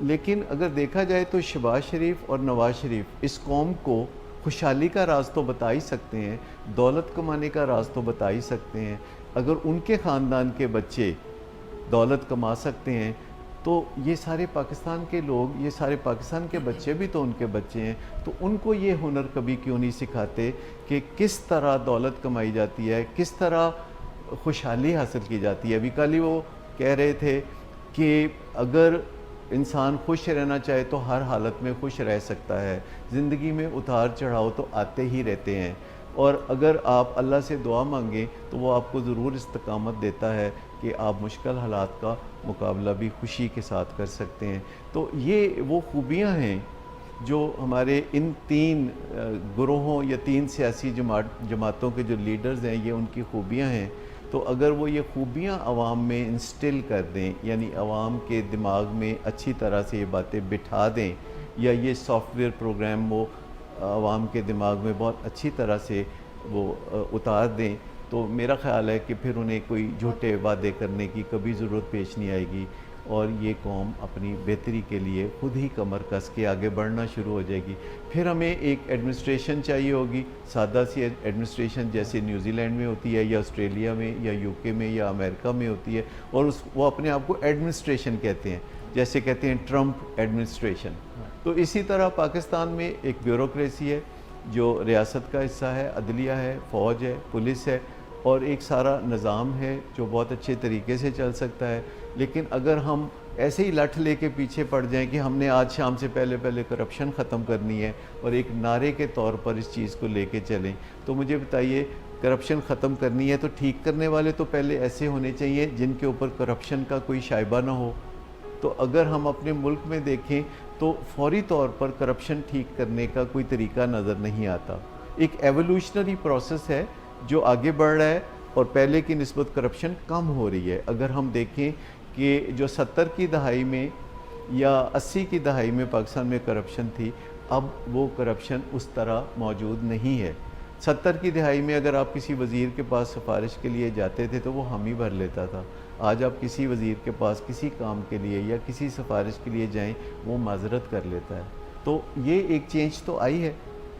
لیکن اگر دیکھا جائے تو شہباز شریف اور نواز شریف اس قوم کو خوشحالی کا راز تو بتا ہی سکتے ہیں, دولت کمانے کا راز تو بتا ہی سکتے ہیں. اگر ان کے خاندان کے بچے دولت کما سکتے ہیں تو یہ سارے پاکستان کے لوگ, یہ سارے پاکستان کے بچے بھی تو ان کے بچے ہیں. تو ان کو یہ ہنر کبھی کیوں نہیں سکھاتے کہ کس طرح دولت کمائی جاتی ہے, کس طرح خوشحالی حاصل کی جاتی ہے. ابھی کل ہی وہ کہہ رہے تھے کہ اگر انسان خوش رہنا چاہے تو ہر حالت میں خوش رہ سکتا ہے. زندگی میں اتار چڑھاؤ تو آتے ہی رہتے ہیں, اور اگر آپ اللہ سے دعا مانگیں تو وہ آپ کو ضرور استقامت دیتا ہے کہ آپ مشکل حالات کا مقابلہ بھی خوشی کے ساتھ کر سکتے ہیں. تو یہ وہ خوبیاں ہیں جو ہمارے ان 3 گروہوں یا 3 سیاسی جماعتوں کے جو لیڈرز ہیں یہ ان کی خوبیاں ہیں، تو اگر وہ یہ خوبیاں عوام میں انسٹل کر دیں، یعنی عوام کے دماغ میں اچھی طرح سے یہ باتیں بٹھا دیں، یا یہ سافٹ ویئر پروگرام وہ عوام کے دماغ میں بہت اچھی طرح سے وہ اتار دیں، تو میرا خیال ہے کہ پھر انہیں کوئی جھوٹے وعدے کرنے کی کبھی ضرورت پیش نہیں آئے گی، اور یہ قوم اپنی بہتری کے لیے خود ہی کمر کس کے آگے بڑھنا شروع ہو جائے گی۔ پھر ہمیں ایک ایڈمنسٹریشن چاہیے ہوگی، سادہ سی ایڈمنسٹریشن جیسے نیوزی لینڈ میں ہوتی ہے، یا آسٹریلیا میں، یا یو کے میں، یا امریکہ میں ہوتی ہے، اور وہ اپنے آپ کو ایڈمنسٹریشن کہتے ہیں، جیسے کہتے ہیں ٹرمپ ایڈمنسٹریشن۔ تو اسی طرح پاکستان میں ایک بیوروکریسی ہے جو ریاست کا حصہ ہے، عدلیہ ہے، فوج ہے، پولیس ہے، اور ایک سارا نظام ہے جو بہت اچھے طریقے سے چل سکتا ہے۔ لیکن اگر ہم ایسے ہی لٹھ لے کے پیچھے پڑ جائیں کہ ہم نے آج شام سے پہلے کرپشن ختم کرنی ہے، اور ایک نعرے کے طور پر اس چیز کو لے کے چلیں، تو مجھے بتائیے کرپشن ختم کرنی ہے تو ٹھیک کرنے والے تو پہلے ایسے ہونے چاہیے جن کے اوپر کرپشن کا کوئی شائبہ نہ ہو۔ تو اگر ہم اپنے ملک میں دیکھیں تو فوری طور پر کرپشن ٹھیک کرنے کا کوئی طریقہ نظر نہیں آتا۔ ایک ایوولوشنری پروسیس ہے جو آگے بڑھ رہا ہے، اور پہلے کی نسبت کرپشن کم ہو رہی ہے۔ اگر ہم دیکھیں کہ جو 70 کی دہائی میں یا 80 کی دہائی میں پاکستان میں کرپشن تھی، اب وہ کرپشن اس طرح موجود نہیں ہے۔ 70 کی دہائی میں اگر آپ کسی وزیر کے پاس سفارش کے لیے جاتے تھے تو وہ ہم ہی بھر لیتا تھا۔ آج آپ کسی وزیر کے پاس کسی کام کے لیے یا کسی سفارش کے لیے جائیں، وہ معذرت کر لیتا ہے۔ تو یہ ایک چینج تو آئی ہے،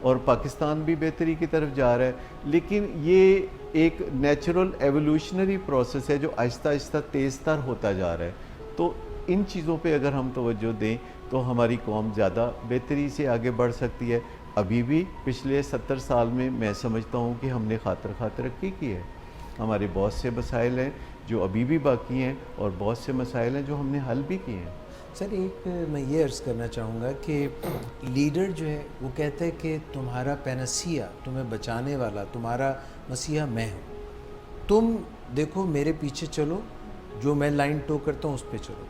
اور پاکستان بھی بہتری کی طرف جا رہا ہے، لیکن یہ ایک نیچرل ایوولوشنری پروسیس ہے جو آہستہ آہستہ تیز تر ہوتا جا رہا ہے۔ تو ان چیزوں پہ اگر ہم توجہ دیں تو ہماری قوم زیادہ بہتری سے آگے بڑھ سکتی ہے۔ ابھی بھی پچھلے 70 سال میں سمجھتا ہوں کہ ہم نے خاطر ترقی کی ہے۔ ہمارے بہت سے مسائل ہیں جو ابھی بھی باقی ہیں، اور بہت سے مسائل ہیں جو ہم نے حل بھی کیے ہیں۔ سر ایک میں یہ عرض کرنا چاہوں گا کہ لیڈر جو ہے وہ کہتا ہے کہ تمہارا پینسیا، تمہیں بچانے والا، تمہارا مسیحا میں ہوں، تم دیکھو میرے پیچھے چلو، جو میں لائن ٹو کرتا ہوں اس پہ چلو۔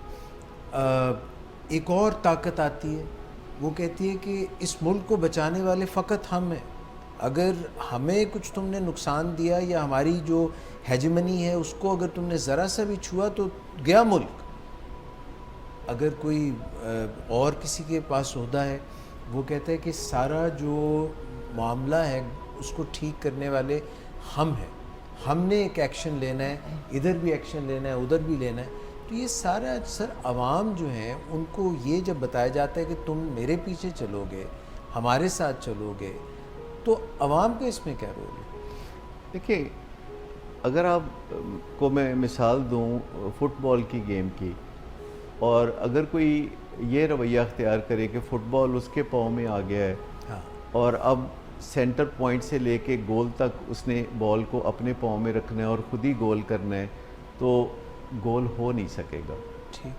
ایک اور طاقت آتی ہے، وہ کہتی ہے کہ اس ملک کو بچانے والے فقط ہم ہیں، اگر ہمیں کچھ تم نے نقصان دیا یا ہماری جو ہیجمنی ہے اس کو اگر تم نے ذرا سا بھی چھوا تو گیا ملک۔ اگر کوئی اور کسی کے پاس عہدہ ہے، وہ کہتا ہے کہ سارا جو معاملہ ہے اس کو ٹھیک کرنے والے ہم ہیں، ہم نے ایک ایکشن لینا ہے، ادھر بھی ایکشن لینا ہے، ادھر بھی لینا ہے۔ تو یہ سارا سر عوام جو ہیں ان کو یہ جب بتایا جاتا ہے کہ تم میرے پیچھے چلو گے، ہمارے ساتھ چلو گے، تو عوام کا اس میں کیا رول ہے؟ دیکھیں، اگر آپ کو میں مثال دوں فٹ بال کی گیم کی، اور اگر کوئی یہ رویہ اختیار کرے کہ فٹ بال اس کے پاؤں میں آ گیا ہے، اور اب سینٹر پوائنٹ سے لے کے گول تک اس نے بال کو اپنے پاؤں میں رکھنا ہے اور خود ہی گول کرنا ہے، تو گول ہو نہیں سکے گا۔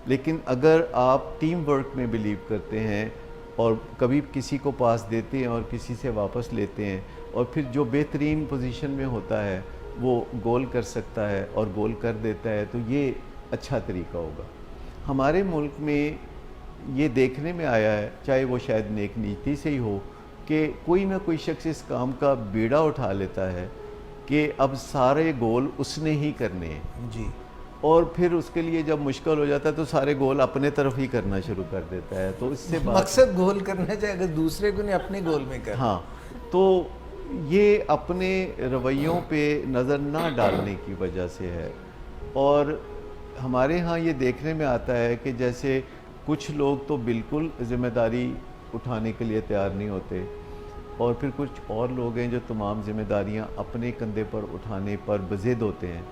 لیکن اگر آپ ٹیم ورک میں بلیو کرتے ہیں اور کبھی کسی کو پاس دیتے ہیں اور کسی سے واپس لیتے ہیں، اور پھر جو بہترین پوزیشن میں ہوتا ہے وہ گول کر سکتا ہے اور گول کر دیتا ہے، تو یہ اچھا طریقہ ہوگا۔ ہمارے ملک میں یہ دیکھنے میں آیا ہے، چاہے وہ شاید نیک نیتی سے ہی ہو، کہ کوئی نہ کوئی شخص اس کام کا بیڑا اٹھا لیتا ہے کہ اب سارے گول اس نے ہی کرنے ہیں جی، اور پھر اس کے لیے جب مشکل ہو جاتا ہے تو سارے گول اپنے طرف ہی کرنا شروع کر دیتا ہے۔ تو اس سے مقصد گول کرنا چاہے، اگر دوسرے کو نہیں اپنے گول میں کر، ہاں، تو یہ اپنے رویوں پہ نظر نہ ڈالنے کی وجہ سے ہے۔ اور ہمارے ہاں یہ دیکھنے میں آتا ہے کہ جیسے کچھ لوگ تو بالکل ذمہ داری اٹھانے کے لیے تیار نہیں ہوتے، اور پھر کچھ اور لوگ ہیں جو تمام ذمہ داریاں اپنے کندھے پر اٹھانے پر بضد ہوتے ہیں۔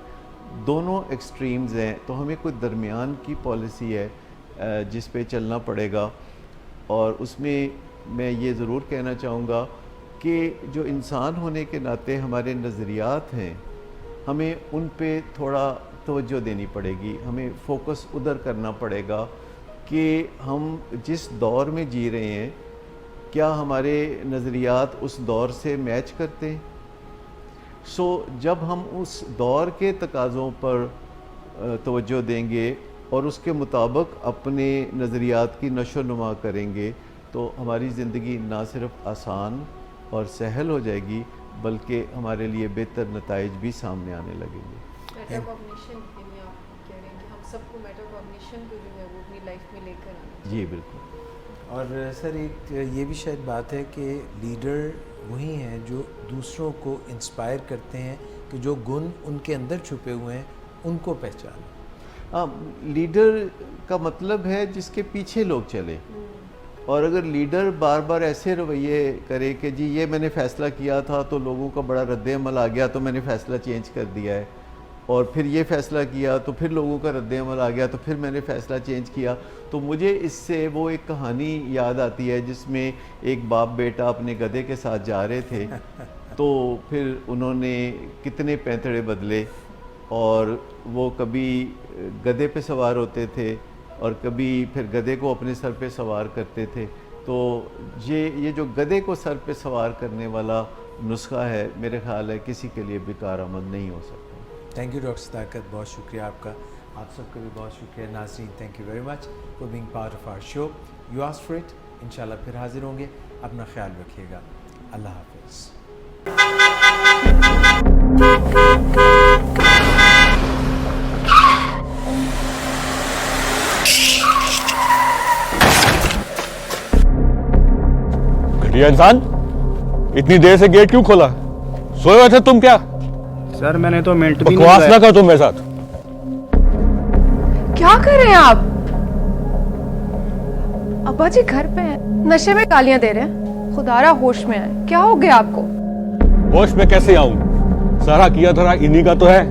دونوں ایکسٹریمز ہیں، تو ہمیں کوئی درمیان کی پالیسی ہے جس پہ چلنا پڑے گا۔ اور اس میں یہ ضرور کہنا چاہوں گا کہ جو انسان ہونے کے ناطے ہمارے نظریات ہیں، ہمیں ان پہ تھوڑا توجہ دینی پڑے گی، ہمیں فوکس ادھر کرنا پڑے گا کہ ہم جس دور میں جی رہے ہیں کیا ہمارے نظریات اس دور سے میچ کرتے ہیں۔ جب ہم اس دور کے تقاضوں پر توجہ دیں گے اور اس کے مطابق اپنے نظریات کی نشو و نما کریں گے، تو ہماری زندگی نہ صرف آسان اور سہل ہو جائے گی بلکہ ہمارے لیے بہتر نتائج بھی سامنے آنے لگیں گے. میٹاکوگنیشن یعنی آپ کہہ رہے ہیں کہ ہم سب کو میٹاکوگنیشن کو جو ہے وہ اپنی لائف میں لے کر آنا. جی بالکل. اور سر ایک یہ بھی شاید بات ہے کہ لیڈر وہی ہیں جو دوسروں کو انسپائر کرتے ہیں کہ جو گن ان کے اندر چھپے ہوئے ہیں ان کو پہچانیں. ہاں لیڈر کا مطلب ہے جس کے پیچھے لوگ چلے. اور اگر لیڈر بار بار ایسے رویے کرے کہ جی یہ میں نے فیصلہ کیا تھا تو لوگوں کا بڑا رد عمل آ گیا تو میں نے فیصلہ چینج کر دیا ہے، اور پھر یہ فیصلہ کیا تو پھر لوگوں کا رد عمل آ گیا تو پھر میں نے فیصلہ چینج کیا، تو مجھے اس سے وہ ایک کہانی یاد آتی ہے جس میں ایک باپ بیٹا اپنے گدھے کے ساتھ جا رہے تھے تو پھر انہوں نے کتنے پینتڑے بدلے، اور وہ کبھی گدھے پہ سوار ہوتے تھے اور کبھی پھر گدھے کو اپنے سر پہ سوار کرتے تھے. تو یہ جو گدھے کو سر پہ سوار کرنے والا نسخہ ہے میرے خیال ہے کسی کے لیے بیکار آمد نہیں ہو سکتا. تھینک یو ڈاکٹر صداقت، بہت شکریہ آپ کا. آپ سب کا بھی بہت شکریہ. ناظرین thank you very much for being part of our show. You ask for it. انشاءاللہ پھر حاضر ہوں گے. اپنا خیال رکھیے گا. اللہ حافظ. گھٹیا انسان، اتنی دیر سے گیٹ کیوں کھولا؟ سوئے ہوئے تھے تم کیا؟ سر میں نے تو منٹ بھی بکواس نہ کر تم میرے ساتھ. کیا کر رہے ہیں آپ؟ ابا جی گھر پہ ہیں، نشے میں گالیاں دے رہے ہیں. خدا را ہوش میں آئے. کیا ہو گیا آپ کو؟ ہوش میں کیسے آؤں؟ سارا کیا دھرا انہی کا تو ہے.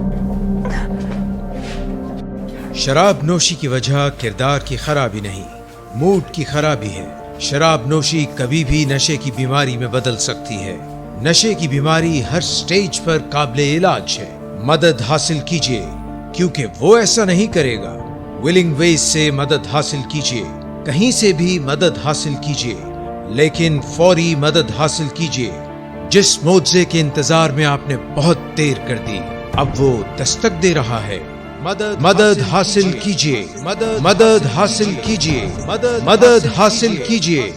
شراب نوشی کی وجہ کردار کی خرابی نہیں، موڈ کی خرابی ہے. شراب نوشی کبھی بھی نشے کی بیماری میں بدل سکتی ہے. نشے کی بیماری ہر سٹیج پر قابل علاج ہے. مدد حاصل کیجیے کیونکہ وہ ایسا نہیں کرے گا. ولنگ ویز سے مدد حاصل کیجیے، کہیں سے بھی مدد حاصل کیجیے، لیکن فوری مدد حاصل کیجیے. جس معجزے کے انتظار میں آپ نے بہت دیر کر دی اب وہ دستک دے رہا ہے. مدد حاصل کیجیے، مدد حاصل کیجیے، مدد حاصل کیجیے.